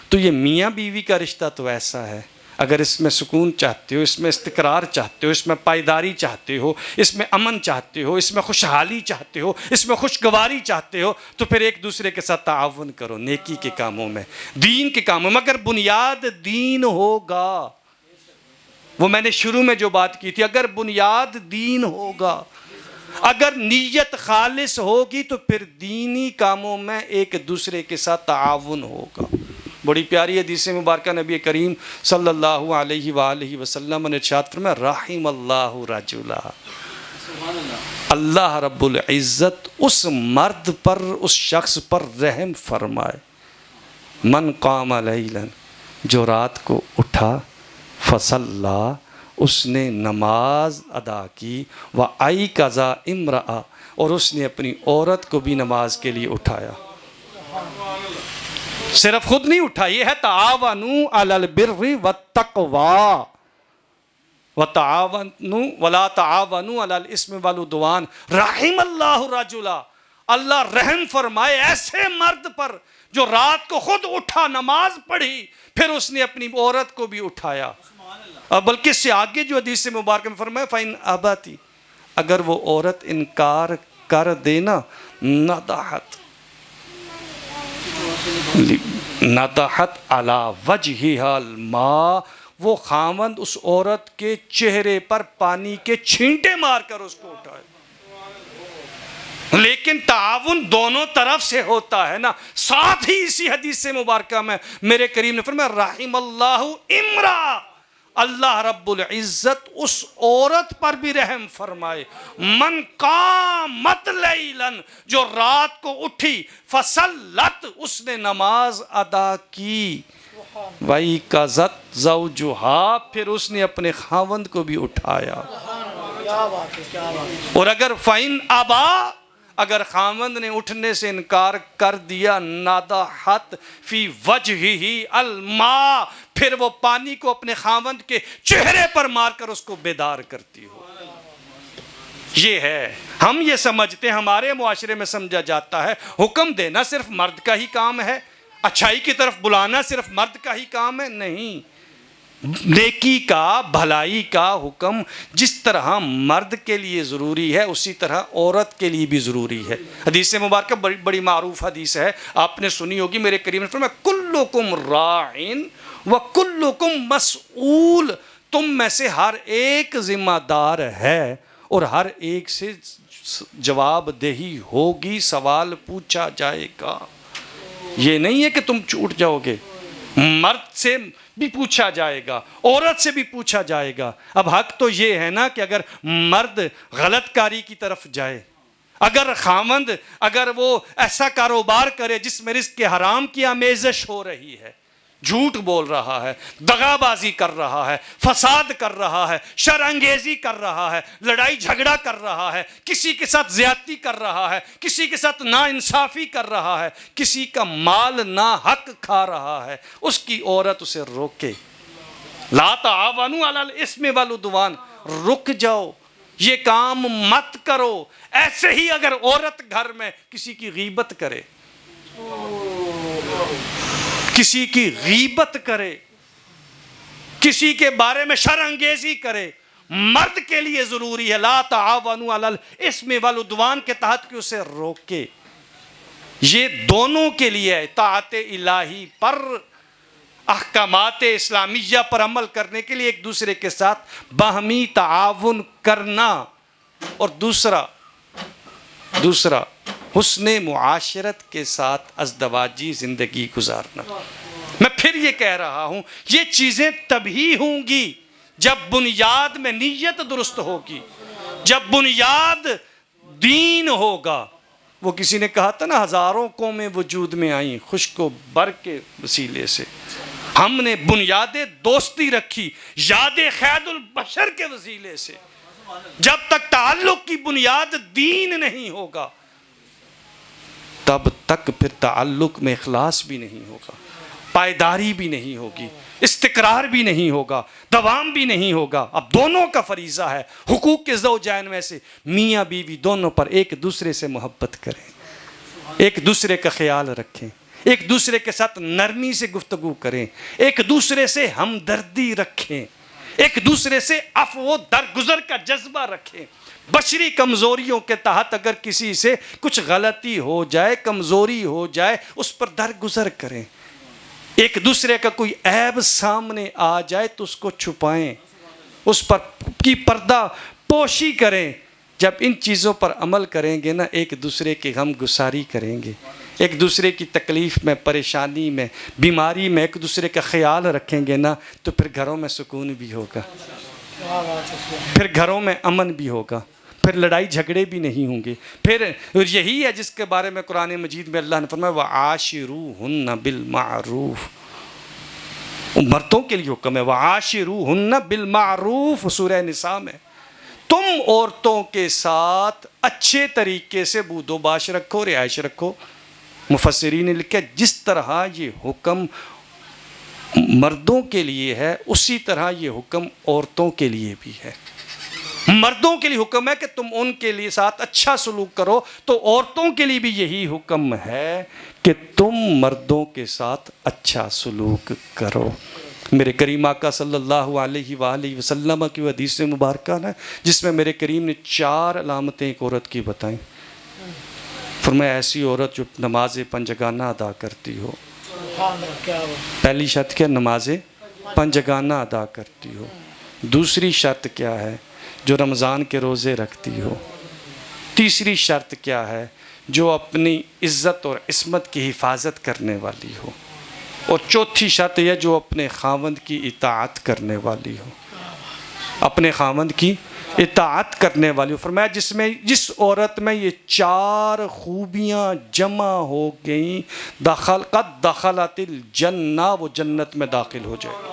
تو یہ میاں بیوی کا رشتہ تو ایسا ہے، اگر اس میں سکون چاہتے ہو، اس میں استقرار چاہتے ہو، اس میں پائیداری چاہتے ہو، اس میں امن چاہتے ہو، اس میں خوشحالی چاہتے ہو، اس میں خوشگواری چاہتے ہو، تو پھر ایک دوسرے کے ساتھ تعاون کرو نیکی کے کاموں میں، دین کے کاموں میں۔ مگر بنیاد دین ہوگا، وہ میں نے شروع میں جو بات کی تھی، اگر بنیاد دین ہوگا، اگر نیت خالص ہوگی تو پھر دینی کاموں میں ایک دوسرے کے ساتھ تعاون ہوگا۔ بڑی پیاری حدیث مبارکہ نبی کریم صلی اللہ علیہ وآلہ وسلم نے ارشاد فرمایا رحم اللہ رجلا، اللہ رب العزت اس مرد پر، اس شخص پر رحم فرمائے، من قام لیلا، جو رات کو اٹھا، فصلا، اس نے نماز ادا کی، وَأَيْقَظَ امْرَأَ، اور اس نے اپنی عورت کو بھی نماز کے لیے اٹھایا۔ صرف خود نہیں اٹھا، یہ ہے تعاونوا علی البر والتقوی وتعاونوا ولا تعاونوا علی الاثم والعدوان۔ رحم اللہ رجلا، اللہ رحم فرمائے ایسے مرد پر جو رات کو خود اٹھا، نماز پڑھی، پھر اس نے اپنی عورت کو بھی اٹھایا۔ بلکہ اس سے آگے جو حدیث مبارکہ میں فرمایا فَإِنْ أَبَتِ، اگر وہ عورت انکار کر دینا، نَدَحَتْ عَلَى وَجْهِهَا الْمَاء، وہ خاوند اس عورت کے چہرے پر پانی کے چھینٹے مار کر اس کو اٹھائے۔ لیکن تعاون دونوں طرف سے ہوتا ہے نا۔ ساتھ ہی اسی حدیث مبارکہ میں میرے کریم نے فرمایا رحم اللہ امرا، اللہ رب العزت اس عورت پر بھی رحم فرمائے، من قامت لیلاً، جو رات کو اٹھی، فصلت، اس نے نماز ادا کی، وَأَيْقَظَتْ زَوْجُهَا، پھر اس نے اپنے خاوند کو بھی اٹھایا۔ اور اگر فَإِنْ أَبَى، اگر خاوند نے اٹھنے سے انکار کر دیا، نَدَحَتْ فِي وَجْهِهِ الْمَاء، پھر وہ پانی کو اپنے خاوند کے چہرے پر مار کر اس کو بیدار کرتی ہو۔ یہ ہے، ہم یہ سمجھتے ہیں، ہمارے معاشرے میں سمجھا جاتا ہے حکم دینا صرف مرد کا ہی کام ہے، اچھائی کی طرف بلانا صرف مرد کا ہی کام ہے۔ نہیں، نیکی کا، بھلائی کا حکم جس طرح مرد کے لیے ضروری ہے اسی طرح عورت کے لیے بھی ضروری ہے۔ حدیث مبارکہ بڑی معروف حدیث ہے، آپ نے سنی ہوگی، میرے کریم نے فرمایا کلکم راعٍ وکلکم مسئول، تم میں سے ہر ایک ذمہ دار ہے اور ہر ایک سے جواب دہی ہوگی، سوال پوچھا جائے گا۔ یہ نہیں ہے کہ تم چھوٹ جاؤ گے، مرد سے بھی پوچھا جائے گا، عورت سے بھی پوچھا جائے گا۔ اب حق تو یہ ہے نا کہ اگر مرد غلط کاری کی طرف جائے، اگر خاوند اگر وہ ایسا کاروبار کرے جس میں رزق کے حرام کی آمیزش ہو رہی ہے، جھوٹ بول رہا ہے، دغا بازی کر رہا ہے، فساد کر رہا ہے، شر انگیزی کر رہا ہے، لڑائی جھگڑا کر رہا ہے، کسی کے ساتھ زیادتی کر رہا ہے، کسی کے ساتھ ناانصافی کر رہا ہے، کسی کا مال ناحق کھا رہا ہے، اس کی عورت اسے روکے، لا تعاونوا علی الاثم والعدوان، رک جاؤ، یہ کام مت کرو۔ ایسے ہی اگر عورت گھر میں کسی کی غیبت کرے، کسی کی غیبت کرے، کسی کے بارے میں شر انگیزی کرے، مرد کے لیے ضروری ہے لا تعاونوا علی الاثم والعدوان کے تحت کہ اسے روکے۔ یہ دونوں کے لیے اطاعت الہی پر، احکامات اسلامیہ پر عمل کرنے کے لیے ایک دوسرے کے ساتھ باہمی تعاون کرنا، اور دوسرا حسن معاشرت کے ساتھ ازدواجی زندگی گزارنا۔ میں پھر یہ کہہ رہا ہوں، یہ چیزیں تبھی ہوں گی جب بنیاد میں نیت درست ہوگی، جب بنیاد دین ہوگا۔ وہ کسی نے کہا تھا نا، ہزاروں قومیں وجود میں آئیں خشک و بر کے وسیلے سے، ہم نے بنیاد دوستی رکھی یاد خیر البشر کے وسیلے سے۔ جب تک تعلق کی بنیاد دین نہیں ہوگا تب تک پھر تعلق میں اخلاص بھی نہیں ہوگا، پائیداری بھی نہیں ہوگی، استقرار بھی نہیں ہوگا، دوام بھی نہیں ہوگا۔ اب دونوں کا فریضہ ہے، حقوق کے زوجین میں سے میاں بیوی دونوں پر ایک دوسرے سے محبت کریں، ایک دوسرے کا خیال رکھیں، ایک دوسرے کے ساتھ نرمی سے گفتگو کریں، ایک دوسرے سے ہمدردی رکھیں، ایک دوسرے سے عفو درگزر کا جذبہ رکھیں۔ بشری کمزوریوں کے تحت اگر کسی سے کچھ غلطی ہو جائے، کمزوری ہو جائے، اس پر درگزر کریں۔ ایک دوسرے کا کوئی عیب سامنے آ جائے تو اس کو چھپائیں، اس پر کی پردہ پوشی کریں۔ جب ان چیزوں پر عمل کریں گے نا، ایک دوسرے کی غم گساری کریں گے، ایک دوسرے کی تکلیف میں، پریشانی میں، بیماری میں ایک دوسرے کا خیال رکھیں گے نا، تو پھر گھروں میں سکون بھی ہوگا، پھر گھروں میں امن بھی ہوگا، پھر لڑائی جھگڑے بھی نہیں ہوں گے۔ پھر یہی ہے جس کے بارے میں قرآن مجید میں اللہ نے فرمایا وَعَاشِرُوهُنَّ بِالْمَعْرُوفِ، مردوں کے لیے حکم ہے وَعَاشِرُوهُنَّ بِالْمَعْرُوفِ سورہ نساء میں، تم عورتوں کے ساتھ اچھے طریقے سے بود و باش رکھو، رہائش رکھو۔ مفسرین نے لکھا جس طرح یہ حکم مردوں کے لیے ہے اسی طرح یہ حکم عورتوں کے لیے بھی ہے۔ مردوں کے لیے حکم ہے کہ تم ان کے لیے ساتھ اچھا سلوک کرو، تو عورتوں کے لیے بھی یہی حکم ہے کہ تم مردوں کے ساتھ اچھا سلوک کرو۔ میرے کریم آقا صلی اللہ علیہ وآلہ وسلم کی حدیث مبارکہ ہے جس میں میرے کریم نے 4 علامتیں ایک عورت کی بتائیں۔ فرمایا ایسی عورت جو نماز پنجگانہ ادا کرتی ہو، پہلی شرط کیا؟ نماز پنجگانہ ادا کرتی ہو۔ دوسری شرط کیا ہے؟ جو رمضان کے روزے رکھتی ہو۔ تیسری شرط کیا ہے؟ جو اپنی عزت اور عصمت کی حفاظت کرنے والی ہو۔ اور چوتھی شرط یہ جو اپنے خاوند کی اطاعت کرنے والی ہو، اپنے خاوند کی اطاعت کرنے والی ہو۔ فرمایا جس عورت میں یہ 4 خوبیاں جمع ہو گئیں قد دخلت الجنہ، وہ جنت میں داخل ہو جائے گی۔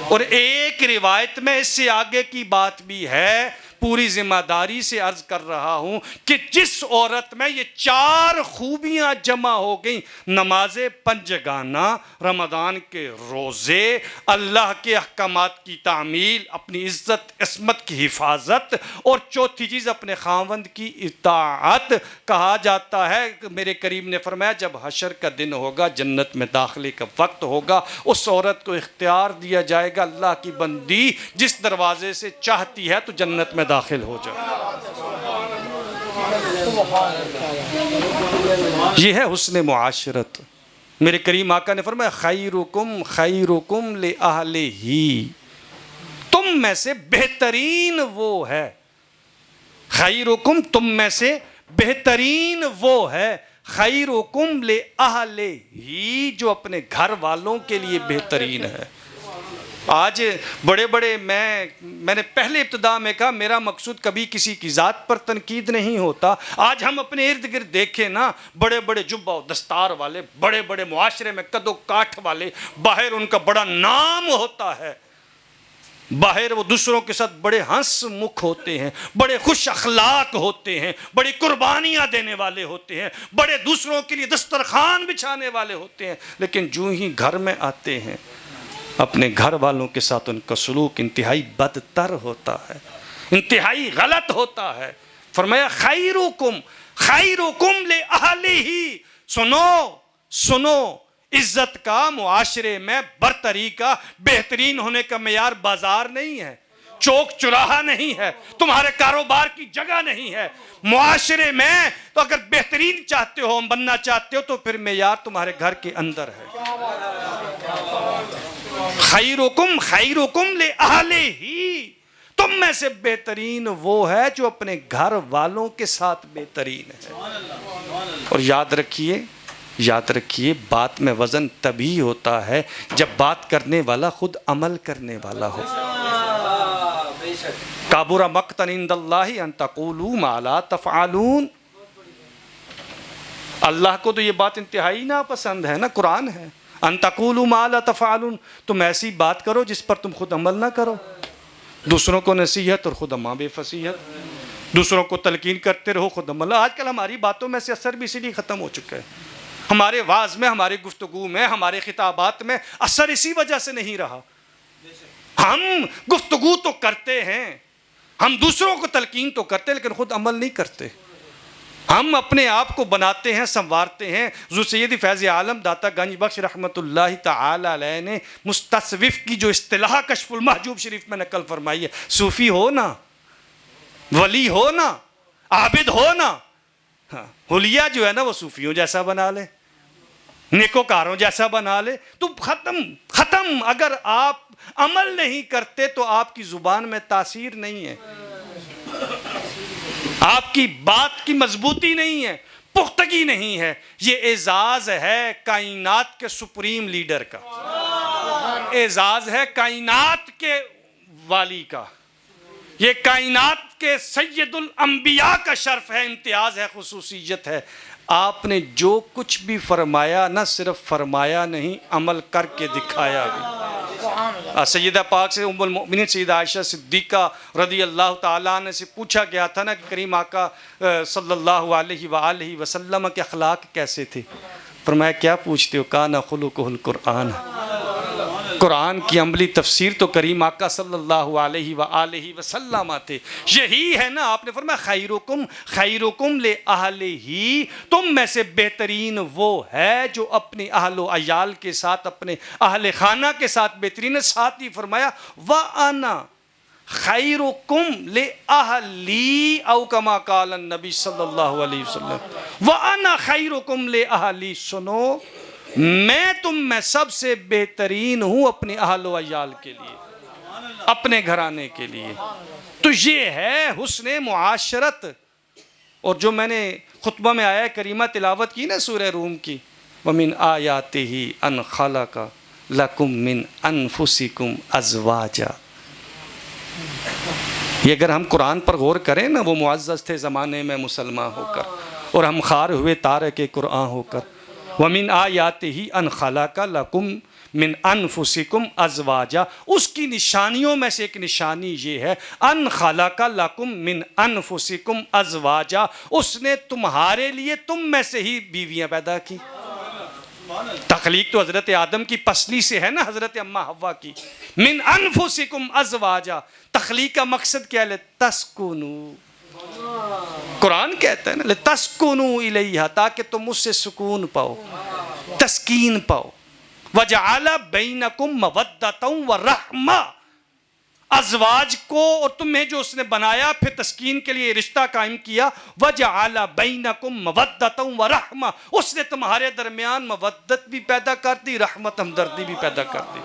اور ایک روایت میں اس سے آگے کی بات بھی ہے، پوری ذمہ داری سے عرض کر رہا ہوں کہ جس عورت میں یہ 4 خوبیاں جمع ہو گئیں، نماز پنجگانہ، رمضان کے روزے، اللہ کے احکامات کی تعمیل، اپنی عزت عصمت کی حفاظت، اور چوتھی چیز اپنے خاوند کی اطاعت، کہا جاتا ہے میرے کریم نے فرمایا جب حشر کا دن ہوگا، جنت میں داخلے کا وقت ہوگا، اس عورت کو اختیار دیا جائے گا اللہ کی بندی جس دروازے سے چاہتی ہے تو جنت میں داخل ہو جائے۔ یہ ہے حسن معاشرت۔ میرے کریم آقا نے فرمایا خیرکم خیرکم لأہلہ، تم میں سے بہترین وہ ہے، خیرکم تم میں سے بہترین وہ ہے، خیرکم لأہلہ جو اپنے گھر والوں کے لیے بہترین ہے۔ آج بڑے میں نے پہلے ابتدا میں کہا میرا مقصود کبھی کسی کی ذات پر تنقید نہیں ہوتا۔ آج ہم اپنے ارد گرد دیکھیں نا، بڑے بڑے جبہ و دستار والے، بڑے بڑے معاشرے میں قد و کاٹھ والے، باہر ان کا بڑا نام ہوتا ہے، باہر وہ دوسروں کے ساتھ بڑے ہنس مکھ ہوتے ہیں، بڑے خوش اخلاق ہوتے ہیں، بڑی قربانیاں دینے والے ہوتے ہیں، بڑے دوسروں کے لیے دسترخوان بچھانے والے ہوتے ہیں، لیکن جو ہی گھر میں آتے ہیں اپنے گھر والوں کے ساتھ ان کا سلوک انتہائی بدتر ہوتا ہے، انتہائی غلط ہوتا ہے۔ فرمایا خیرکم خیرکم لأہلہ، سنو عزت کا، معاشرے میں برتری کا، بہترین ہونے کا معیار بازار نہیں ہے، چوک چراہا نہیں ہے، تمہارے کاروبار کی جگہ نہیں ہے۔ معاشرے میں تو اگر بہترین چاہتے ہو، بننا چاہتے ہو، تو پھر معیار تمہارے گھر کے اندر ہے۔ خیرکم خیرکم لأہلہ، تم میں سے بہترین وہ ہے جو اپنے گھر والوں کے ساتھ بہترین ہے۔ اور یاد رکھیے بات میں وزن تبھی ہوتا ہے جب بات کرنے والا خود عمل کرنے والا ہو۔ کابر مقتا عند اللہ ان تقولوا ما لا تفعلون، اللہ کو تو یہ بات انتہائی ناپسند ہے نا، قرآن ہے ان تقولوا ما لا تفعلون، تم ایسی بات کرو جس پر تم خود عمل نہ کرو، دوسروں کو نصیحت اور خود اماں بے فصیحت، دوسروں کو تلقین کرتے رہو خود عمل۔ آج کل ہماری باتوں میں سے اثر بھی اسی لیے ختم ہو چکا ہے، ہمارے واعظ میں، ہماری گفتگو میں، ہمارے خطابات میں اثر اسی وجہ سے نہیں رہا۔ ہم گفتگو تو کرتے ہیں، ہم دوسروں کو تلقین تو کرتے لیکن خود عمل نہیں کرتے۔ ہم اپنے آپ کو بناتے ہیں، سنوارتے ہیں۔ حضور سید فیض عالم داتا گنج بخش رحمت اللہ تعالی علیہ نے مستصوف کی جو اصطلاح کشف المحجوب شریف میں نقل فرمائی ہے، صوفی ہو نا، ولی ہو نا، عابد ہو نا، حلیہ جو ہے نا وہ صوفیوں جیسا بنا لے، نیکوکاروں جیسا بنا لے، تو ختم۔ اگر آپ عمل نہیں کرتے تو آپ کی زبان میں تاثیر نہیں ہے، آپ کی بات کی مضبوطی نہیں ہے، پختگی نہیں ہے۔ یہ اعزاز ہے کائنات کے سپریم لیڈر کا، اعزاز ہے کائنات کے والی کا، یہ کائنات کے سید الانبیاء کا شرف ہے، امتیاز ہے، خصوصیت ہے۔ آپ نے جو کچھ بھی فرمایا نہ صرف فرمایا نہیں، عمل کر کے دکھایا بھی۔ سیدہ پاک سے ام المؤمنین سیدہ عائشہ صدیقہ رضی اللہ تعالیٰ عنہ سے پوچھا گیا تھا نا کہ کریم آقا صلی اللہ علیہ وآلہ وسلم کے اخلاق کیسے تھے؟ فرمایا کیا پوچھتے ہو؟ کان خلقہ القرآن، قرآن کی عملی تفسیر تو کریم آقا صلی اللہ علیہ وآلہ وسلم تھے۔ یہی ہے نا، آپ نے فرمایا خیرکم خیرکم لأہلہ، تم میں سے بہترین وہ ہے جو اپنے اہل و عیال کے ساتھ، اپنے اہل خانہ کے ساتھ بہترین ہے۔ ساتھ ہی فرمایا وَأَنَا خیرکم لأہلی، او کما قال النبی صلی اللہ علیہ وسلم وَأَنَا خیرکم لأہلی۔ سنو، میں تم میں سب سے بہترین ہوں اپنے اہل و عیال کے لیے، اپنے گھرانے کے لیے۔ تو یہ ہے حسن معاشرت۔ اور جو میں نے خطبہ میں آیا کریمہ تلاوت کی نا سورہ روم کی، وَمِنْ آیَاتِهِ أَنْ خَلَقَ لَكُمْ مِنْ أَنفُسِكُمْ أَزْوَاجًا۔ یہ اگر ہم قرآن پر غور کریں نا، وہ معزز تھے زمانے میں مسلمان ہو کر، اور ہم خوار ہوئے تارک قرآن ہو کر۔ وَمِنْ آیَاتِهِ أَنْ خَلَقَ لَكُمْ مِنْ أَنفُسِكُمْ أَزْوَاجًا۔ اس کی نشانیوں میں سے ایک نشانی یہ ہے أَنْ خَلَقَ لَكُمْ مِنْ أَنفُسِكُمْ أَزْوَاجًا، اس نے تمہارے لیے تم میں سے ہی بیویاں پیدا کی۔ تخلیق تو حضرت آدم کی پسلی سے ہے نا، حضرت اماں حوا کی۔ من انفسکم ازواجا، تخلیق کا مقصد کیا ہے؟ لتسکنو، قرآن کہتا ہے نا لتسکنو الیہا، تاکہ تم اس سے سکون پاؤ، تسکین پاؤ۔ وجعل بینکم مودۃ ورحمہ، ازواج کو اور تمہیں جو اس نے بنایا پھر تسکین کے لیے رشتہ قائم کیا۔ وَجَعَلَ بَيْنَكُمْ مَوَدَّةً وَرَحْمَةً، اس نے تمہارے درمیان مودت بھی پیدا کر دی، رحمت ہمدردی بھی پیدا کر دی۔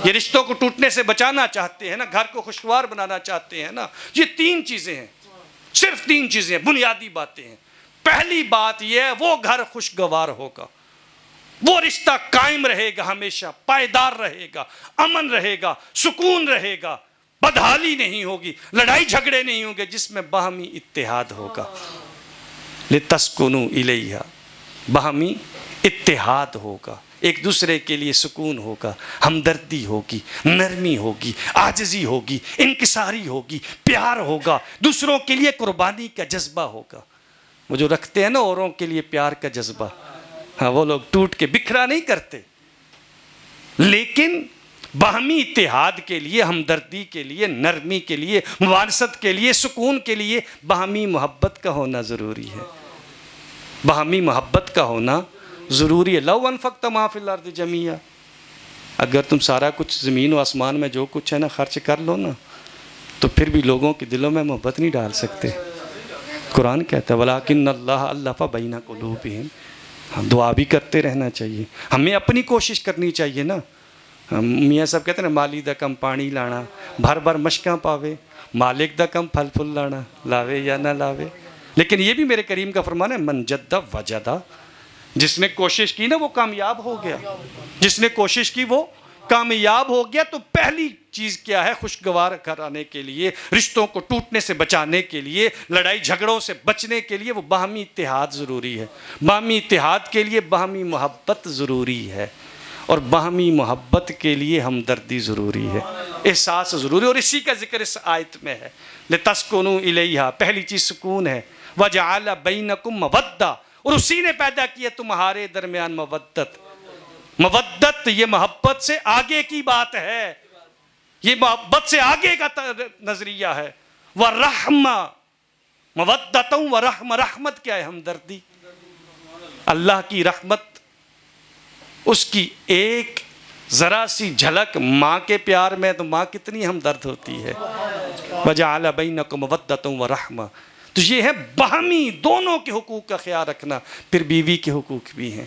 یہ رشتوں کو ٹوٹنے سے بچانا چاہتے ہیں نا، گھر کو خوشگوار بنانا چاہتے ہیں نا، یہ تین چیزیں ہیں، صرف تین چیزیں ہیں، بنیادی باتیں ہیں۔ پہلی بات یہ ہے وہ گھر خوشگوار ہوگا، وہ رشتہ قائم رہے گا، ہمیشہ پائیدار رہے گا، امن رہے گا، سکون رہے گا، بدحالی نہیں ہوگی، لڑائی جھگڑے نہیں ہوں گے، جس میں باہمی اتحاد ہوگا۔ لِتَسْكُنُوا إِلَيْهَا، باہمی اتحاد ہوگا، ایک دوسرے کے لیے سکون ہوگا، ہمدردی ہوگی، نرمی ہوگی، عاجزی ہوگی، انکساری ہوگی، پیار ہوگا، دوسروں کے لیے قربانی کا جذبہ ہوگا۔ وہ جو رکھتے ہیں نا اوروں کے لیے پیار کا جذبہ، ہاں وہ لوگ ٹوٹ کے بکھرا نہیں کرتے، لیکن باہمی اتحاد کے لیے، ہمدردی کے لیے، نرمی کے لیے، موارثت کے لیے، سکون کے لیے باہمی محبت کا ہونا ضروری ہے، باہمی محبت کا ہونا ضروری ہے۔ لو انفقت ما فی الارض جمیعا، اگر تم سارا کچھ زمین و آسمان میں جو کچھ ہے نا خرچ کر لو نا، تو پھر بھی لوگوں کے دلوں میں محبت نہیں ڈال سکتے۔ قرآن کہتا ہے وَلَٰكِنَّ اللَّهَ أَلَّفَ بَيْنَ قُلُوبِهِمْ، دعا بھی کرتے رہنا چاہیے، ہمیں اپنی کوشش کرنی چاہیے نا۔ میاں صاحب کہتے ہیں نا مالی دا کم پانی لانا، بھر بھر مشکاں پاوے، مالک دا کم پھل پھل لانا، لاوے یا نہ لاوے۔ لیکن یہ بھی میرے کریم کا فرمان ہے من جد وجدہ، جس نے کوشش کی نا وہ کامیاب ہو گیا، جس نے کوشش کی وہ کامیاب ہو گیا۔ تو پہلی چیز کیا ہے؟ خوشگوار کرانے کے لیے، رشتوں کو ٹوٹنے سے بچانے کے لیے، لڑائی جھگڑوں سے بچنے کے لیے وہ باہمی اتحاد ضروری ہے۔ باہمی اتحاد کے لیے باہمی محبت ضروری ہے، اور باہمی محبت کے لیے ہمدردی ضروری ہے، احساس ضروری ہے، اور اسی کا ذکر اس آیت میں ہے۔ لِتَسْكُنُوا إِلَيْهَا، پہلی چیز سکون ہے۔ وَجَعَلَ بَيْنَكُمْ مَوَدَّةً، اور اسی نے پیدا کیا تمہارے درمیان مودت۔ مودت یہ محبت سے آگے کی بات ہے، یہ محبت سے آگے کا نظریہ ہے۔ وَرَحْمَةً، مَوَدَّةً وَرَحْمَةً، رحمت کیا ہے؟ ہمدردی۔ اللہ کی رحمت، اس کی ایک ذرا سی جھلک ماں کے پیار میں، تو ماں کتنی ہمدرد ہوتی ہے۔ وَجَعَلَ بَيْنَكُمْ مَوَدَّةً وَرَحْمَةً، تو یہ ہے باہمی دونوں کے حقوق کا خیال رکھنا۔ پھر بیوی کے حقوق بھی ہیں،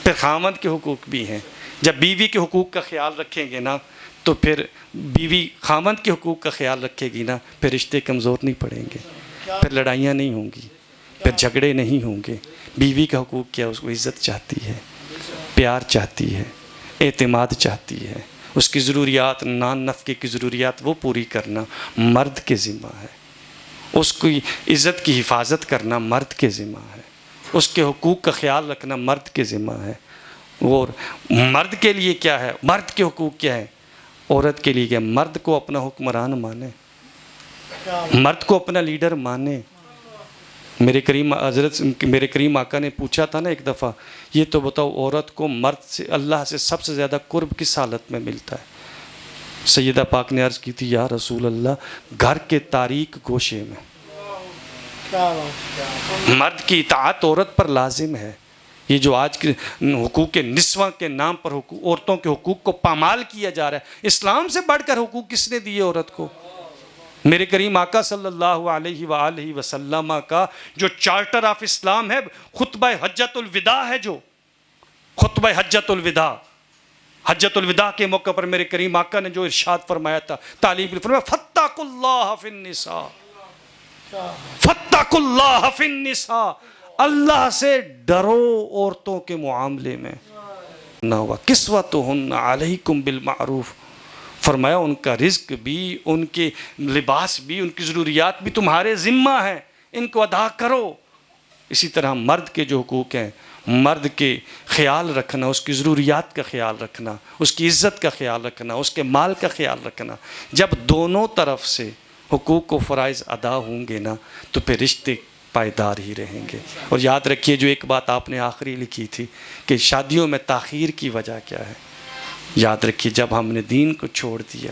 پھر خاوند کے حقوق بھی ہیں۔ جب بیوی کے حقوق کا خیال رکھیں گے نا، تو پھر بیوی خاوند کے حقوق کا خیال رکھے گی نا، پھر رشتے کمزور نہیں پڑیں گے، پھر لڑائیاں نہیں ہوں گی، پھر جھگڑے نہیں ہوں گے۔ بیوی کا حقوق کیا؟ اس کو عزت چاہتی ہے، پیار چاہتی ہے، اعتماد چاہتی ہے، اس کی ضروریات، نان نفقے کی ضروریات وہ پوری کرنا مرد کے ذمہ ہے، اس کی عزت کی حفاظت کرنا مرد کے ذمہ ہے، اس کے حقوق کا خیال رکھنا مرد کے ذمہ ہے۔ اور مرد کے لیے کیا ہے، مرد کے حقوق کیا ہے، عورت کے لیے کیا ہے، مرد کو اپنا حکمران مانے، مرد کو اپنا لیڈر مانے۔ میرے کریم آقا نے پوچھا تھا نا ایک دفعہ، یہ تو بتاؤ عورت کو مرد سے، اللہ سے سب سے زیادہ قرب کس حالت میں ملتا ہے؟ سیدہ پاک نے عرض کی تھی، یا رسول اللہ، گھر کے تاریک گوشے میں۔ مرد کی اطاعت عورت پر لازم ہے۔ یہ جو آج کے حقوق نسواں کے نام پر عورتوں کے حقوق کو پامال کیا جا رہا ہے، اسلام سے بڑھ کر حقوق کس نے دیے عورت کو؟ میرے کریم آقا صلی اللہ علیہ وآلہ وسلم کا جو چارٹر آف اسلام ہے، خطبہ حجۃ الوداع ہے، جو خطبہ حجۃ الوداع، حجۃ الوداع کے موقع پر میرے کریم آقا نے جو ارشاد فرمایا تھا، تعلیم فرمایا، فاتقوا اللہ فی النساء، فاتقوا اللہ فی النساء، اللہ سے ڈرو عورتوں کے معاملے میں نہ ہوا، کسوتہن علیکم بالمعروف، فرمایا ان کا رزق بھی، ان کے لباس بھی، ان کی ضروریات بھی تمہارے ذمہ ہیں، ان کو ادا کرو۔ اسی طرح مرد کے جو حقوق ہیں، مرد کے خیال رکھنا، اس کی ضروریات کا خیال رکھنا، اس کی عزت کا خیال رکھنا، اس کے مال کا خیال رکھنا، جب دونوں طرف سے حقوق و فرائض ادا ہوں گے نا تو پھر رشتے پائیدار ہی رہیں گے۔ اور یاد رکھیے جو ایک بات آپ نے آخری لکھی تھی کہ شادیوں میں تاخیر کی وجہ کیا ہے، یاد رکھیے جب ہم نے دین کو چھوڑ دیا،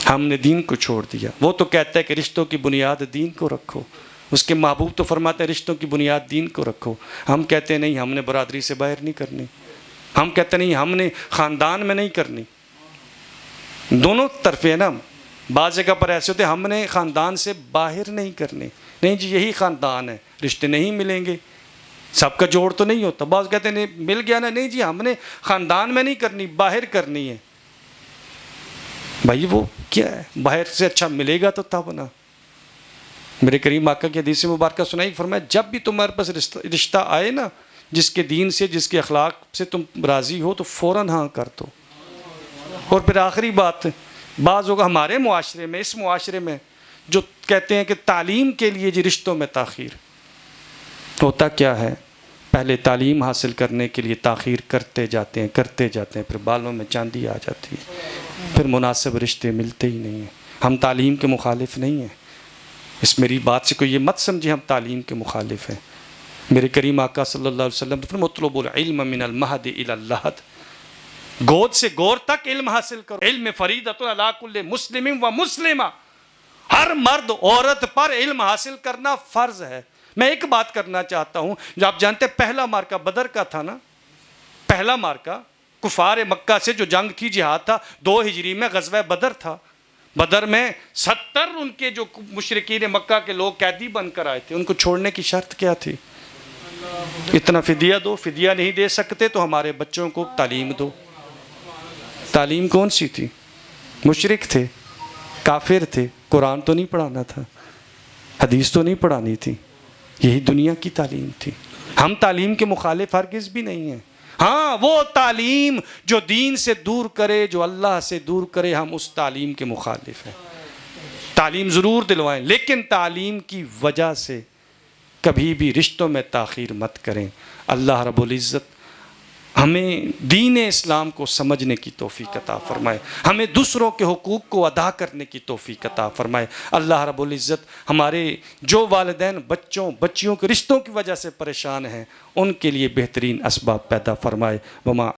ہم نے دین کو چھوڑ دیا۔ وہ تو کہتا ہے کہ رشتوں کی بنیاد دین کو رکھو، اس کے محبوب تو فرماتے ہیں رشتوں کی بنیاد دین کو رکھو، ہم کہتے ہیں نہیں ہم نے برادری سے باہر نہیں کرنی، ہم کہتے ہیں نہیں ہم نے خاندان میں نہیں کرنی۔ دونوں طرف ہے نا، بعض جگہ پر ایسے ہوتے ہیں ہم نے خاندان سے باہر نہیں کرنی، نہیں جی یہی خاندان ہے، رشتے نہیں ملیں گے، سب کا جوڑ تو نہیں ہوتا۔ بعض کہتے ہیں نہیں مل گیا نا، نہیں جی ہم نے خاندان میں نہیں کرنی، باہر کرنی ہے۔ بھائی وہ کیا ہے، باہر سے اچھا ملے گا تو تب نا۔ میرے کریم آقا کی حدیث مبارکہ سنائی، فرمایا جب بھی تمہارے پاس رشتہ آئے نا، جس کے دین سے، جس کے اخلاق سے تم راضی ہو تو فوراً ہاں کر دو۔ اور پھر آخری بات، بعض لوگ ہمارے معاشرے میں، اس معاشرے میں جو کہتے ہیں کہ تعلیم کے لیے جی رشتوں میں تاخیر، ہوتا کیا ہے، پہلے تعلیم حاصل کرنے کے لیے تاخیر کرتے جاتے ہیں، پھر بالوں میں چاندی آ جاتی ہے، پھر مناسب رشتے ملتے ہی نہیں ہیں۔ ہم تعلیم کے مخالف نہیں ہیں، اس میری بات سے کوئی یہ مت سمجھے ہم تعلیم کے مخالف ہیں۔ میرے کریم آقا صلی اللہ علیہ وسلم نے مطلب العلم من المہد الی اللحد، گود سے گور تک علم حاصل کرو، علم فریضۃ علی کل مسلم و مسلمہ، ہر مرد عورت پر علم حاصل کرنا فرض ہے۔ میں ایک بات کرنا چاہتا ہوں، جو آپ جانتے ہیں پہلا مارکہ بدر کا تھا نا، پہلا مارکہ کفار مکہ سے جو جنگ تھی، جہاد تھا، 2 ہجری میں غزوہ بدر تھا۔ بدر میں 70 ان کے جو مشرکین مکہ کے لوگ قیدی بن کر آئے تھے، ان کو چھوڑنے کی شرط کیا تھی؟ اتنا فدیہ دو، فدیہ نہیں دے سکتے تو ہمارے بچوں کو تعلیم دو۔ تعلیم کون سی تھی؟ مشرک تھے، کافر تھے، قرآن تو نہیں پڑھانا تھا، حدیث تو نہیں پڑھانی تھی، یہی دنیا کی تعلیم تھی۔ ہم تعلیم کے مخالف ہرگز بھی نہیں ہیں، ہاں وہ تعلیم جو دین سے دور کرے، جو اللہ سے دور کرے، ہم اس تعلیم کے مخالف ہیں۔ تعلیم ضرور دلوائیں، لیکن تعلیم کی وجہ سے کبھی بھی رشتوں میں تاخیر مت کریں۔ اللہ رب العزت ہمیں دین اسلام کو سمجھنے کی توفیق عطا فرمائے، ہمیں دوسروں کے حقوق کو ادا کرنے کی توفیق عطا فرمائے۔ اللہ رب العزت ہمارے جو والدین بچیوں کے رشتوں کی وجہ سے پریشان ہیں، ان کے لیے بہترین اسباب پیدا فرمائے۔ وما